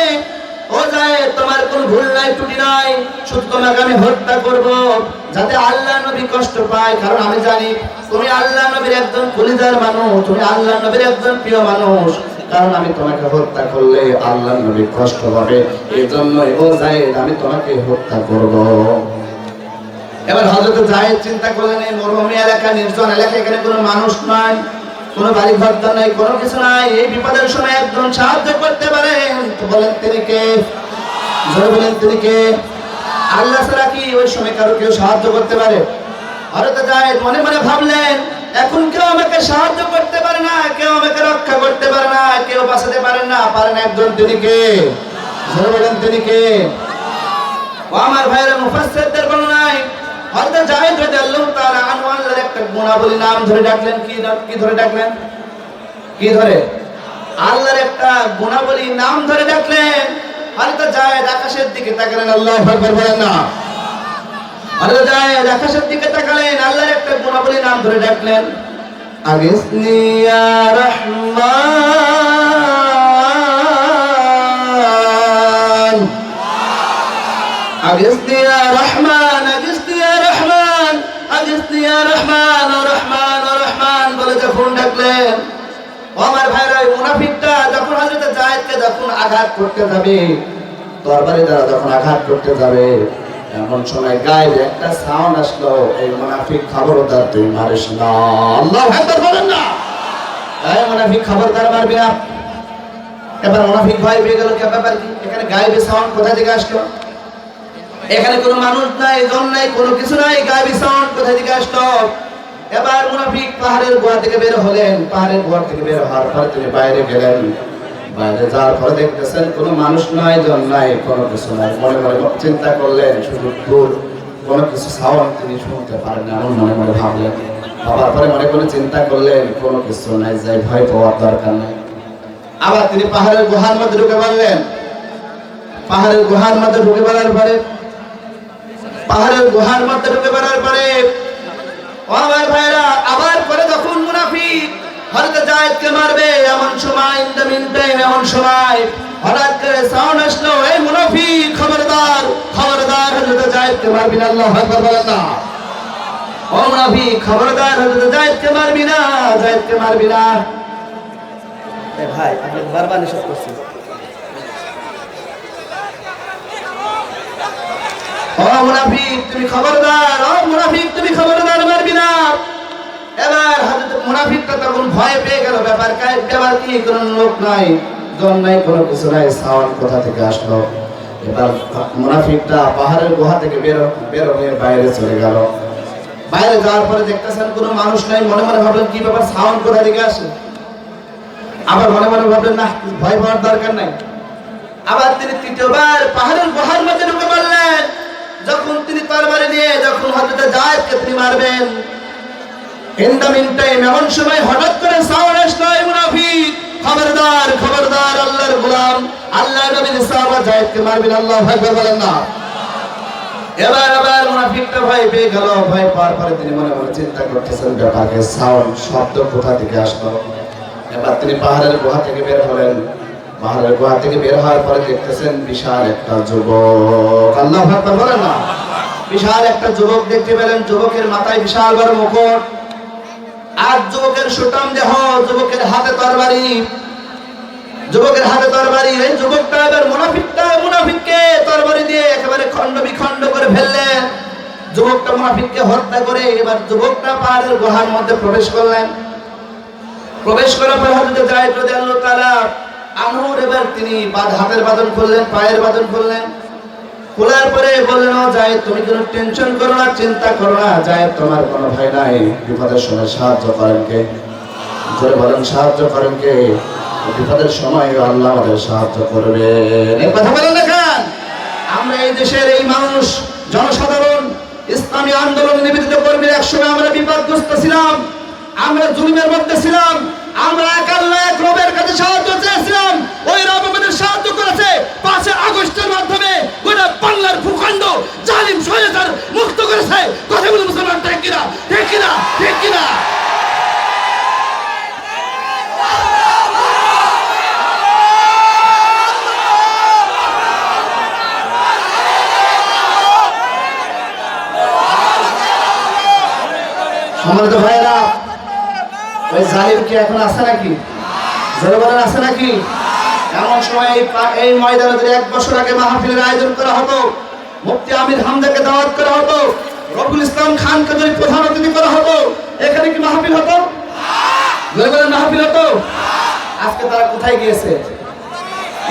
ও যায়েদ, তোমার কোনো ভুল নাই, ত্রুটি নাই, শুধু তোমাকে আমি হত্যা করব যাতে আল্লাহ নবী কষ্ট পায়। কারণ আমি জানি তুমি আল্লাহ নবীর একজন কলিজার মানুষ, তুমি আল্লাহ নবীর একজন প্রিয় মানুষ। কারণ আমি তোমাকে হত্যা করলে আল্লাহ নবী কষ্ট পাবে, এই জন্যই ও যায়েদ, আমি তোমাকে হত্যা করব। এবার হযরত যায়েদ চিন্তা করলেন, এই মরুভূমি এলাকা, নির্জন এলাকা, এখানে কোনো মানুষ নাই, কোনো বাড়ি ঘর নাই, কোনো কিছু নাই। এই বিপদের সময় একজন সাহায্য করতে পারেন, তো বলেন তিনি কে? জোরে বলেন তিনি কে? আল্লাহ ছাড়া কি ওই সময় কারো কেউ সাহায্য করতে পারে? হযরত যায়েদ মনে মনে ভাবলেন, এখন কেউ আমাকে সাহায্য করতে পারে না, কেউ আমাকে রক্ষা করতে পারে না, কেউ বাঁচাতে পারেন না, একজন তিনি কে? জোরে বলেন তিনি কে? ও আমার ভাইরা, মুফাসসিরদের বর্ণনায় হযরত যায়েদ রাদিয়াল্লাহু তাআলা আনহু আল্লাহর একটা গুণাবলী নাম ধরে ডাকলেন। কি ধরে ডাকলেন? কি ধরে? আল্লাহর একটা গুণাবলী নাম ধরে ডাকলেন। হযরত যায়েদ আকাশের দিকে তাকালেন, আল্লাহু আকবার বলেন না। হযরত যায়েদ আকাশের দিকে তাকালেন, আল্লাহর একটা গুণাবলী নাম ধরে ডাকলেন, আগিসনি ইয়া রহমান, আগিসনি ইয়া রহমান, আগিসনি ইয়া রহমান, আগিসনি ইয়া রহমান, ও রহমান, ও রহমান বলে যখন ডাকলেন। ও আমার ভাইরা, ওই মুনাফিকটা যখন হযরত যায়েদকে যখন আঘাত করতে যাবে, তরবারি দ্বারা যখন আঘাত করতে যাবে, এমন সময় গায়ে একটা সাউন্ড আসলো, এই মুনাফিক খবরদার তুই মারিস না। আল্লাহু আকবার বলেন না। এই মুনাফিক খবরদার মারবি না। এবার মুনাফিক ভয় পেয়ে গেল, কি ব্যাপার কি? এখানে গায়েবী সাউন্ড কোথা থেকে আসলো? এখানে কোনো মানুষ নাই, জন নাই, কোনো কিছু নাই, গায়েবী সাউন্ড কোথা থেকে আসলো? এবার মুনাফিক পাহাড়ের গুহা থেকে বের হলেন। পাহাড়ের গুহা থেকে বের হওয়ার পর তিনি বাইরে গেলেন। বাইরে যাওয়ার পরে দেখতেছেন কোনো মানুষ নাই, জন নাই, কোনো কিছু নাই। মনে মনে চিন্তা করলেন, শুধু দূর কোনো কিছু সাউন্ড তিনি শুনতে পারেন এমন মনে মনে ভাবলেন। ভাবার পরে মনে করে চিন্তা করলেন কোনো কিছু নাই, যাই ভয় পাওয়ার দরকার নাই। আবার তিনি পাহাড়ের গুহার মধ্যে ঢুকে পড়লেন। পাহাড়ের গুহার মধ্যে ঢুকে পড়ার পরে ও আমার ভাইরা, আবার পরে যখন মুনাফিক হযরত যায়েদকে মারবে, এমন সময় ইন দ্য মিন টাইম, এমন সময় হঠাৎ করে সাউন্ড আসলো, এই মুনাফিক খবরদার, খবরদার, হযরত যায়েদকে মারবি না। আল্লাহু আকবার বলেন না। ও মুনাফিক খবরদার, হযরত যায়েদকে মারবি না, যায়েদকে মারবি না। এ ভাই, আপনি বারবার নিষেধ করছেন। ও মুনাফিক তুমি খবরদার, ও মুনাফিক তুমি খবরদার, মারবি না। এবার হযরত মুনাফিকটা তখন ভয় পেয়ে গেল, ব্যাপার কি? কোনো লোক নাই, জন নাই, কোনো কিছু নাই, সাউন্ড কোথা থেকে আসলো? এবার মুনাফিকটা পাহাড়ের গুহা থেকে বের হয়ে বাইরে চলে গেল। বাইরে যাওয়ার পরে দেখতেছেন কোনো মানুষ নাই। মনে মনে ভাবলেন কি ব্যাপার, সাউন্ড কোথা থেকে আসে? আবার মনে মনে ভাবলেন না, ভয় পাওয়ার দরকার নাই। আবার তিনি তৃতীয়বার পাহাড়ের গুহার মধ্যে ঢুকে পড়লেন। যখন তিনি তরবারি নিয়ে যখন হযরত যায়েদকে তিনি মারবেন, ইন দ্য মিন টাইম এমন সময় হঠাৎ করে সাউন্ড আসলো, এই মুনাফিক খবরদার, খবরদার, আল্লাহর গোলাম, আল্লাহর নবীর সাহাবা যায়েদকে মারবেন। আল্লাহু আকবার বলেন না। এবার আবার মুনাফিকটা ভয় পেয়ে গেল। ভয় পাওয়ার পরে তিনি মনে মনে চিন্তা করতেছেন ব্যাপারকে, সাউন্ড শব্দ কোথা থেকে আসলো? এবার তিনি পাহাড়ের গুহা থেকে বের হলেন। পাহাড়ের গুহা থেকে বের হওয়ার পরে দেখতেছেন বিশাল একটা যুবক। আল্লাহু আকবার বলেন না। বিশাল একটা যুবক দেখতে পেলেন। যুবকের মাথায় বিশাল বড় মুকুট, আর যুবকের সুঠাম দেহ, যুবকের হাতে তরবারি, যুবকের হাতে তরবারি। এই যুবকটা এবার মুনাফিককে তরবারি দিয়ে একেবারে খণ্ড বিখণ্ড করে ফেললেন। যুবকটা মুনাফিককে হত্যা করে এবার যুবকটা পাহাড়ের গুহার মধ্যে প্রবেশ করলেন। প্রবেশ করার পর হযরত যায়েদ রাদিয়াল্লাহু তাআলা আনহুর এবার তিনি হাতের বাঁধন খুললেন, পায়ের বাঁধন খুললেন। খোলার পরে বললেন, ও যায়েদ তুমি কোনো টেনশন করো না, চিন্তা করো না। যায়েদ তোমার কোনো ভয় নাই। বিপদের সময় সাহায্য করেন কে? জোরে বলেন, সাহায্য করেন কে? বিপদের সময় আল্লাহ আমাদের সাহায্য করবে। এই কথা বলেন না কেন? আমরা এই দেশের এই মানুষ, জনসাধারণ, ইসলামী আন্দোলন নিবেদিত কর্মী, একসময় আমরা বিপদগ্রস্ত ছিলাম, আমরা জুলুমের মধ্যে ছিলাম, আমরা এক আল্লাহ এক রবের কাছে সাহায্য চেয়েছিলাম। ওই রব আমাদের সাহায্য করেছে। 5 আগস্টের মাধ্যমে গোটা বাংলার ভূখণ্ড জালিম স্বৈরাচার মুক্ত করেছে। কথা বলে মুসলমান, ঠিক কিনা? ঠিক কিনা? ঠিক কিনা? সম্মানিত ভাইয়েরা, ওই জালিম কি এখন আছে নাকি? জোরে বলেন, আছে নাকি? এমন সময় এই ময়দানে যদি 1 বছর আগে মাহফিলের আয়োজন করা হতো, মুফতি আমির হামজাকে দাওয়াত করা হতো, রফুল ইসলাম খানকে যদি প্রধান অতিথি করা হতো, এখানে কি মাহফিল হতো? জোরে বলেন, মাহফিল হতো? আজকে তারা কোথায় গিয়েছে?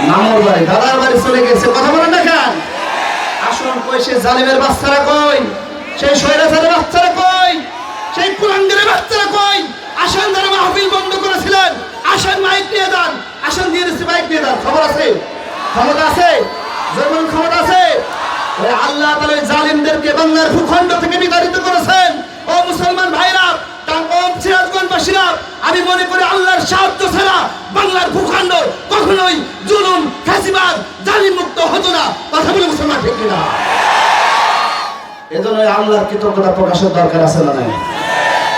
মামুর বাড়ি, দাদার বাড়ি চলে গেছে। কথা বলেন না কেন? আসুন, কই সেই জালিমের বাচ্চারা? কই সেই স্বৈরাচারের বাচ্চারা? কই সেই কুলাঙ্গারের বাচ্চারা? কই? আসেন, যারা মাহফিল বন্ধ করেছিলেন, আসেন, মাইক নিয়ে যান। আসেন, দিয়ে দিচ্ছি, মাইক নিয়ে যান। খবর আছে? ক্ষমতা আছে? যেমন ক্ষমতা আছে। আল্লাহ তাআলা ওই জালিমদেরকে বাংলার ভূখণ্ড থেকে বিতাড়িত করেছেন। ও মুসলমান ভাইরা, সিরাজগঞ্জবাসীরা, আমি মনে করি আল্লাহর সাহায্য ছাড়া বাংলার ভূখণ্ড কখনোই জুলুম, ফ্যাসিবাদ, জালিম মুক্ত হতো না। কথা বলে মুসলমান, ঠিক কিনা? এজন্য আল্লাহর কৃতজ্ঞতা প্রকাশের দরকার আছে না নাই?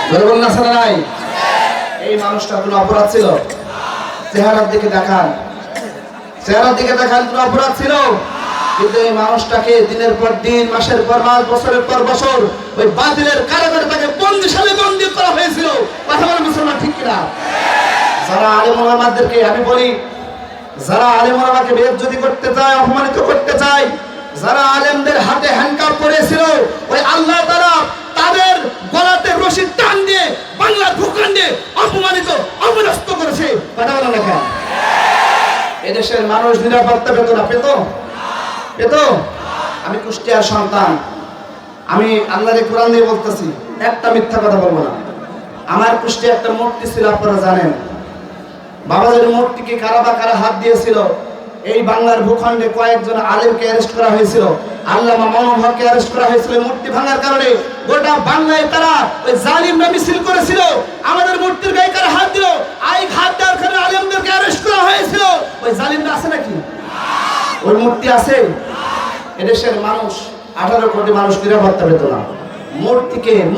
জোরে বলেন, আছে না নাই? এই মানুষটার কোনো অপরাধ ছিল? চেহারার দিকে দেখান, চেহারার দিকে দেখান, কোনো অপরাধ ছিল? কিন্তু এই মানুষটাকে দিনের পর দিন, মাসের পর মাস, বছরের পর বছর ওই বাতিলের কারাগারে তাকে বন্দিশালে বন্দী করা হয়েছিল। কথা বলে মুসলমান, ঠিক কিনা? যারা আলেম ওলামাদেরকে আমি বলি, যারা আলেম ওলামাকে বেইজ্জতি করতে চায়, অপমানিত করতে চায়, যারা আলেমদের হাতে হ্যান্ডকাপ করেছিল, ওই আল্লাহ তাআলা তাদের গলাতে রশি টান দিয়ে বাংলার ভূখণ্ডে অপমানিত অপদস্থ করেছে। কথা বলেন না কেন? এদেশের মানুষ নিরাপত্তা পেত না? পেত? আমি কুষ্টিয়ার সন্তান, আমি আল্লাহর কোরআন দিয়ে বলতেছি, একটা মিথ্যা কথা বলবো না। আমার কুষ্টিয়া একটা মূর্তি ছিল, আপনারা জানেন। বাবাদের মূর্তিকে কারা হাত দিয়েছিল। এই বাংলার ভূখণ্ডে কয়েকজন আলেমকে অ্যারেস্ট করা হয়েছিল, আল্লামা মামুনুল হককে অ্যারেস্ট করা হয়েছিল মূর্তি ভাঙার কারণে। গোটা বাংলায় তারা ওই জালিমরা মিছিল করেছিল, আমাদের মূর্তির গায়ে কারা হাত দিল, হাত দেওয়ার কারণে আলেমদেরকে অ্যারেস্ট করা হয়েছিল। ওই জালিমরা আছে নাকি? ওই মূর্তি আছে? এদেশের মানুষ 18 কোটি মানুষ নিরাপত্তা পেত না।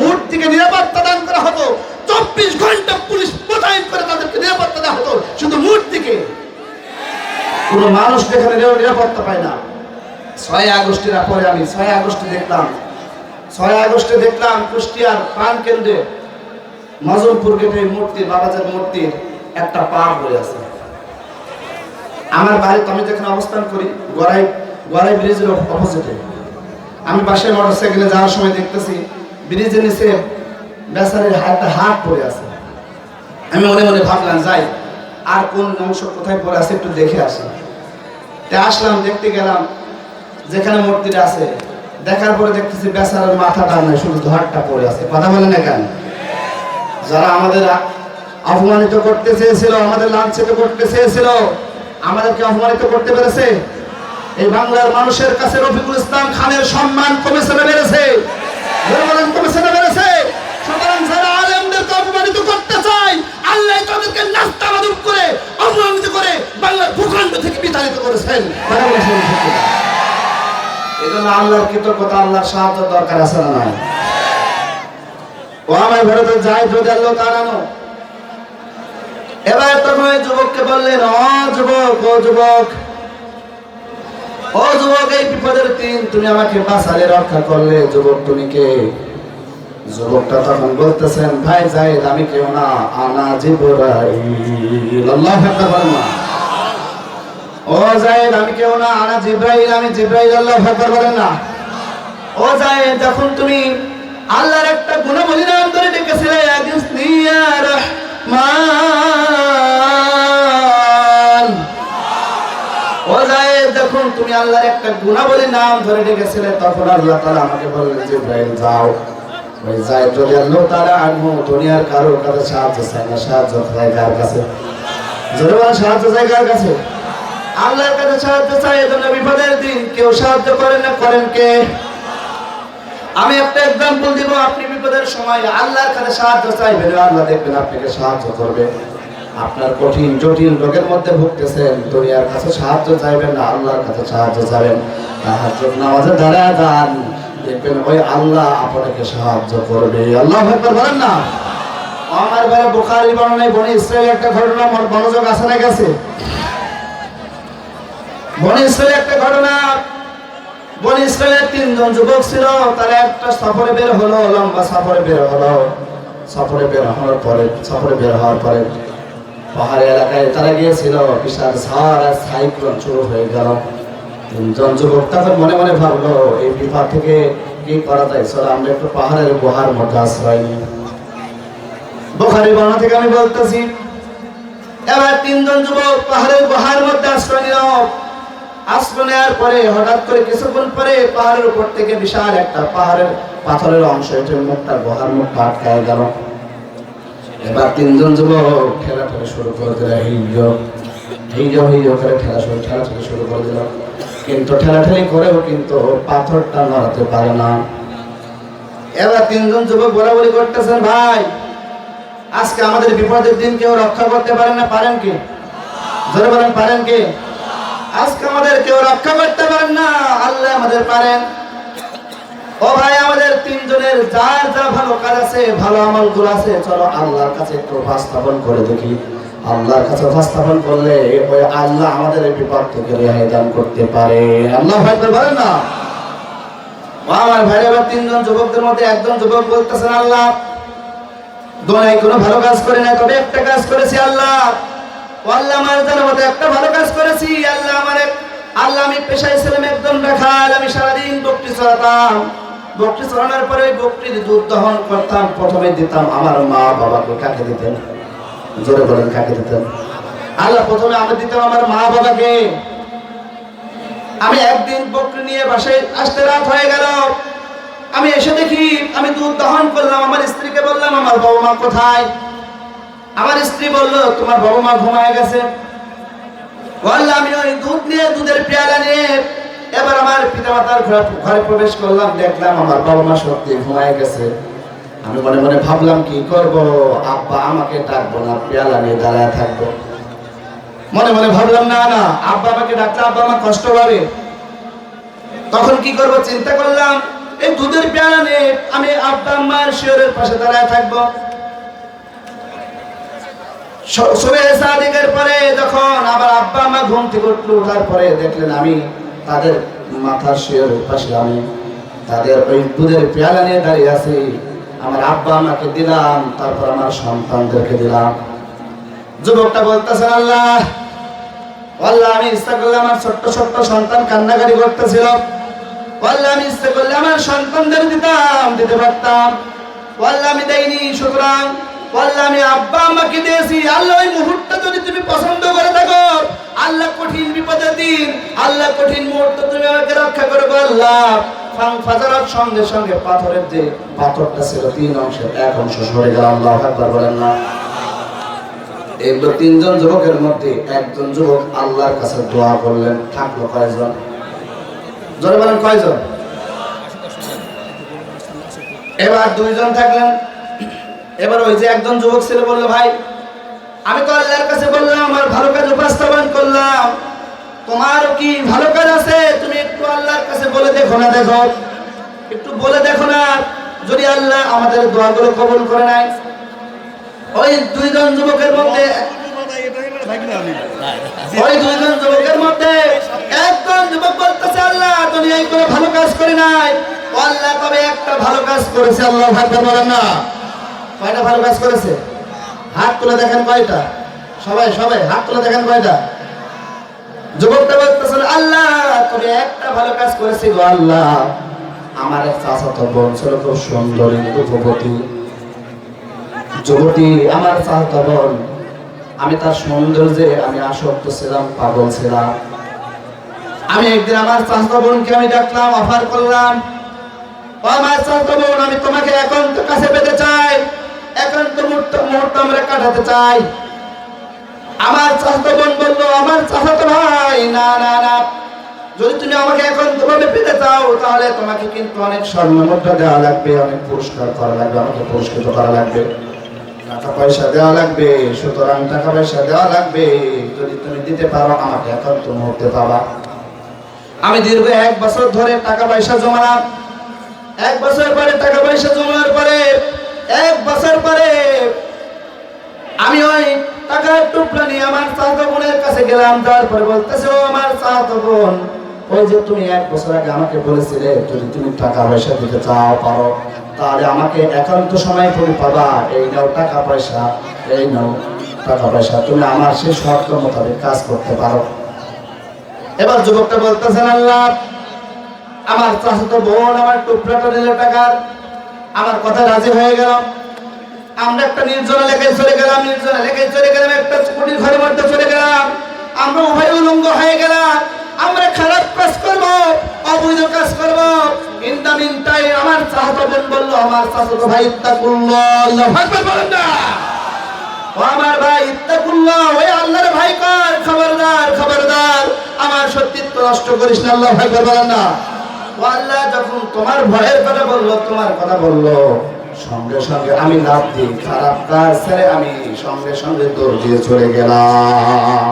মূর্তিকে নিরাপত্তা দান করা হতো, 24 ঘন্টা পুলিশ মোতায়েন করে তাদেরকে নিরাপত্তা দেওয়া হতো, শুধু মূর্তিকে। কোন মানুষ যেখানে নিরাপত্তা পায় না। 6 আগস্টের পরে আমি 6 আগস্টে দেখলাম কুষ্টিয়ার প্রাণ কেন্দ্রে মাজলপুর গেটে মূর্তি, বাবাজার মূর্তির একটা পা পড়ে আছে। আমার বাড়িতে আমি যেখানে অবস্থান করি গড়াই ব্রিজের অপোজিটে, আমি পাশে মোটরসাইকেলে যাওয়ার সময় দেখতেছি ব্রিজের নিচে বেচারের একটা হাত পড়ে আছে। আমি মনে মনে ভাবলাম যাই আর কোন অংশ কোথায় পড়ে আছে একটু দেখে আসি। তাই আসলাম, দেখতে গেলাম যেখানে মূর্তিটা আছে। দেখার পরে দেখতেছি বেচারের মাথাটা নাই, শুধু ধরটা পড়ে আছে। কথা বলে না কেন? যারা আমাদের অপমানিত করতে চেয়েছিল, আমাদের লাঞ্ছিত করতে চেয়েছিল, আমাদেরকে অপমানিত করতে পেরেছে? এই বাংলার মানুষের কাছে রফিকুল ইসলাম খানের সম্মান কমেছে না বেড়েছে? কমেছে না বেড়েছে? সুতরাং যারা আলেমদেরকে অপমানিত করতে চায়, আল্লাহ তাদেরকে নাস্তানাবুদ করে অপমানিত করে বাংলার ভূখণ্ড থেকে বিতাড়িত করেছেন। এজন্য আল্লাহর কৃতজ্ঞতা, আল্লাহর সাহায্য দরকার আছে না নাই? ও আমার ভারতে যাই যদি আল্লাহ তাআলা নো। এবার তখন ওই যুবককে বললেন, ও যুবক, এই বিপদের দিন তুমি আমাকে বাঁচালে, রক্ষা করলে, যুবক তুমি কে? যুবকটা তখন বলতেছেন, ভাই যায়েদ, আমি কেউ না, আনা জিবরাইল। আল্লাহু আকবার বলেন না? ও যায়েদ, আমি কেউ না, আনা জিবরাইল, আমি জিবরাইল। আল্লাহু আকবার বলেন না? ও যায়েদ, যখন তুমি আল্লাহর একটা গুণাবলী নাম ধরে ডেকেছিলে, আগিসনি ইয়া রাহমান। ও যায়েদ, যখন তুমি আল্লাহর একটা গুণাবলী নাম ধরে ডেকেছিলে, তখন আল্লাহ তাআলা আমাকে বললেন, জিবরাইল যাও। ওই যায়েদ রাদিয়াল্লাহু তাআলা আনহু দুনিয়ার কারোর কাছে সাহায্য চায় না, সাহায্য চায় কার কাছে? জোরে বলেন, সাহায্য চায় কার কাছে? আল্লাহর কাছে সাহায্য চায়। এজন্য বিপদের দিন কেউ সাহায্য করেন না, করেন কে? আমি একটা एग्जांपल দিব। আপনি বিপদের সময় আল্লাহর কাছে সাহায্য চাইবেন, আল্লাহ দেখবেন আপনাকে সাহায্য করবে। আপনার কঠিন জটিল রোগের মধ্যে ভুগতেছেন, দুনিয়ার কাছে সাহায্য চাইবেন না, আল্লাহর কাছে সাহায্য চাইবেন। তাহাজ্জুদ নামাজে দাঁড়ায় যান, দেখবেন ওই আল্লাহ আপনাকে সাহায্য করবে। আল্লাহু আকবার বলেন না? আমার ভাই বুখারী বর্ণনায় বনি ইসরাইলের একটা ঘটনা মনোযোগ আছে না গেছে? বনি ইসরাইলের একটা ঘটনা। বনি ইসরাইলের 3 জন যুবক ছিল, তারা একটা সফরে বের হলো, লম্বা সফরে বের হলো। সফরে বের হওয়ার পরে পাহাড়ি এলাকায় তারা গিয়েছিল, বিশাল ঝড় আর সাইক্লোন শুরু হয়ে গেল। 3 জন যুবক তখন মনে মনে ভাবলো, এই বিপদ থেকে কি করা যায়, চলো আমরা একটু পাহাড়ের গুহার মধ্যে আশ্রয় নিই। বুখারী বর্ণনা থেকে আমি বলতেছি, এবার 3 জন যুবক পাহাড়ের গুহার মধ্যে আশ্রয় নিল। আশ্রয় নেওয়ার পরে হঠাৎ করে কিছুক্ষণ পরে পাহাড়ের উপর থেকে বিশাল একটা পাহাড়ের পাথরের অংশ এসে গুহার মুখটা আটকায় গেল। এবার 3 জন যুবক ঠেলাঠেলি শুরু করে দিল, করে ঠেলাঠেলি শুরু করে দিল। কিন্তু ঠেলাঠেলি করেও কিন্তু পাথরটা নড়াতে পারে না। এবার 3 জন যুবক বলাবলি করতেছেন, ভাই আজকে আমাদের বিপদের দিন কেউ রক্ষা করতে পারেন না, পারেন কি? জোরে বলেন, পারেন কি? আজকে আমাদের কেউ রক্ষা করতে পারেন না, আল্লাহ আমাদের পারেন। ও ভাই, আমাদের 3 জনের যার যা ভালো কাজ আছে, ভালো আমলগুলো আছে, চলো আল্লাহর কাছে একটু উপস্থাপন করে দেখি। আল্লাহর কাছে উপস্থাপন করলে ওই আল্লাহ আমাদের এই বিপদ থেকে রেহাই দান করতে পারে। আল্লাহু আকবার বলেন না? আমার ভাই, এবার 3 জন যুবকদের মধ্যে একজন যুবক বলতেছেন, আল্লাহ দুনিয়ায় কোনো ভালো কাজ করি না, তবে একটা কাজ করেছি আল্লাহ। আল্লাহ আমার জানার মতো একটা ভালো কাজ করেছি। আল্লাহ আমার আল্লাহ আমি পেশায় ছিলাম একদম রাখাল, আমি সারাদিন বকরি চড়াতাম। বকরি চড়ানোর পরে ওই বকরির দুধ দহন করতাম, প্রথমে দিতাম আমার মা বাবাকে। কাকে দিতেন? জোরে বলেন, কাকে দিতেন? আল্লাহ প্রথমে আমি দিতাম আমার মা বাবাকে। আমি একদিন বকরি নিয়ে বাসায় আসতে রাত হয়ে গেল। আমি এসে দেখি আমি দুধ দহন করলাম, আমার স্ত্রীকে বললাম আমার বাবা মা কোথায়? আমার স্ত্রী বলল তোমার বাবা মা ঘুমায় গেছে। বললাম আমি ওই দুধ নিয়ে, দুধের পেয়ালা নিয়ে এবার আমার পিতামাতার ঘরে প্রবেশ করলাম, দেখলাম আমার বাবা মা সত্যি ঘুমায় গেছে। আমি মনে মনে ভাবলাম কি করব, আব্বা আমাকে ডাকবো না, পেয়ালা নিয়ে দাঁড়ায় থাকবো। মনে মনে ভাবলাম না না, আব্বা আমাকে ডাকলে আব্বা আমার কষ্ট পাবে। তখন কি করব চিন্তা করলাম, এই দুধের পেয়ালা নিয়ে আমি আব্বা আম্মার শিয়রের পাশে দাঁড়ায় থাকবো। সুবহে সাদিকের পরে যখন আবার আব্বা আম্মা ঘুম থেকে উঠলো, ওঠার পরে দেখলেন আমি তাদের মাথার শিয়রের পাশে আমি তাদের ওই দুধের পেয়ালা নিয়ে দাঁড়িয়ে আছি। আমার আব্বা আমাকে দিলাম, তারপর আমার সন্তানদেরকে দিলাম। যুবকটা বলতেছেন আল্লাহ আল্লাহ আমি ইচ্ছা করলে আমার ছোট্ট ছোট্ট সন্তান কান্নাকারি করতেছিল, আল্লাহ আমি ইচ্ছা করলে আমার সন্তানদের দিতে পারতাম, আল্লাহ আমি দেইনি। সুতরাং আল্লাহ আমি আব্বা আমাকে দিয়েছি। আল্লাহ ওই মুহূর্তটা যদি তুমি পছন্দ করে থাকো, আল্লাহ কঠিন বিপদের দিন, আল্লাহ কঠিন মুহূর্ত তুমি আমাকে রক্ষা করবে। আল্লাহ ফাজারার সঙ্গে সঙ্গে পাথরের যে পাথরটা ছিল 3 অংশের 1 অংশ সরে গেল। আল্লাহু আকবার বলেন না। এগুলো 3 জন যুবকের মধ্যে একজন যুবক আল্লাহর কাছে দোয়া করলেন। থাকলো কয়জন? জোরে বলেন কয়জন? এবার 2 জন থাকলেন। এবার ওই যে একজন যুবক ছিল বলল ভাই আমি তো আল্লাহর কাছে বললাম, আমার ভালো কাজ উপস্থাপন করলাম, তোমারও কি ভালো কাজ আছে? তুমি একটু আল্লাহর কাছে বলে দেখো না, দেখো একটু বলে দেখো না, যদি আল্লাহ আমাদের দোয়াগুলো কবুল করে নেয়। ওই 2 জন যুবকের মধ্যে একজন যুবক বলতেছে আল্লাহ দুনিয়ায় কোনো ভালো কাজ করে নাই, আল্লাহ তবে একটা ভালো কাজ করেছে। আল্লাহ আকবার বলেন না। কয়টা ভালো কাজ করেছে? হাত তুলে দেখেন কয়টা? সবাই সবাই হাত তুলে দেখেন কয়টা? যুবকটা বলতেছেন আল্লাহ তবে একটা ভালো কাজ করেছি গো আল্লাহ, আমার এক চাচাতো বোন ছিল খুব সুন্দরী রূপবতী যুবতী, আমার চাচাতো বোন, আমি তার সৌন্দর্যে আমি আসক্ত ছিলাম, পাগল ছিলাম। আমি একদিন আমার চাচাতো বোনকে আমি ডাকলাম, অফার করলাম, ও আমার চাচাতো বোন আমি তোমাকে একান্ত কাছে পেতে চাই, একান্ত মুহূর্ত আমরা কাটাতে চাই। আমার চাচাতো বোন বলল আমার চাচাতো ভাই না না না, যদি তুমি আমাকে একান্ত ভাবে পেতে চাও তাহলে তোমাকে কিন্তু অনেক স্বর্ণ মুদ্রা দেওয়া লাগবে, অনেক পুরস্কার করা লাগবে, আমাকে পুরস্কৃত করা লাগবে, টাকা পয়সা দেওয়া লাগবে। সুতরাং টাকা পয়সা দেওয়া লাগবে, যদি তুমি দিতে পারো আমাকে একান্ত মুহূর্তে পাবা। আমি দীর্ঘ 1 বছর ধরে টাকা পয়সা জমালাম। 1 বছর পরে টাকা পয়সা জমানোর পরে 1 বছর পরে আমি ওই টাকার টুকরা নিয়ে আমার চাচাতো বোনের কাছে গেলাম। তারপরে বলতেছে ও আমার চাচাতো বোন, ওই যে তুমি 1 বছর আগে আমাকে বলেছিলে যদি তুমি টাকা পয়সা দিতে চাও পারো তাহলে আমাকে একান্ত সময় তুমি পাবা, এই নাও টাকা পয়সা, এই নাও টাকা পয়সা, তুমি আমার সেই শর্ত মোতাবেক কাজ করতে পারো। এবার যুবকটা বলতেছেন আল্লাহ আমার চাচাতো বোন আমার টুকরাটা দিল টাকার, আমার কথা রাজি হয়ে গেল। আমরা একটা নির্জন এলাকায় চলে গেলাম, একটা কুটির ঘরের মধ্যে চলে গেলাম। আমরা উভয় উলঙ্গ হয়ে গেলাম। আমরা খারাপ কাজ করব, অবৈধ কাজ করব। আমার চাচাতো বোন বলল আমার চাচাতো ভাই ইত্তাকুল্লাহ, আল্লাহু আকবার বলেন না। ও আমার ভাই ইত্তাকুল্লাহ, ওই আল্লাহর ভয় কর, খবরদার খবরদার আমার সত্যিত্ব নষ্ট করিস না, আল্লাহু আকবার বলেন না। ও আল্লাহ যখন তোমার ভয়ের কথা বললো, তোমার কথা বললো, সঙ্গে সঙ্গে আমি লাভ দিই, খারাপ কাজ ছেড়ে আমি সঙ্গে সঙ্গে দৌড় দিয়ে চলে গেলাম।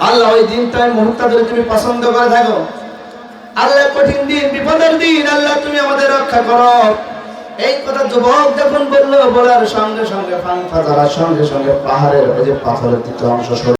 আল্লাহ ওই দিনটাই মুহূর্তটা যদি তুমি পছন্দ করে থাকো, আল্লাহ কঠিন দিন বিপদের দিন আল্লাহ তুমি আমাদের রক্ষা করো। এই কথা যুবক যখন বললো, বলার সঙ্গে সঙ্গে ফাজারার সঙ্গে সঙ্গে পাহাড়ের ওই যে পাথরের 2টা অংশ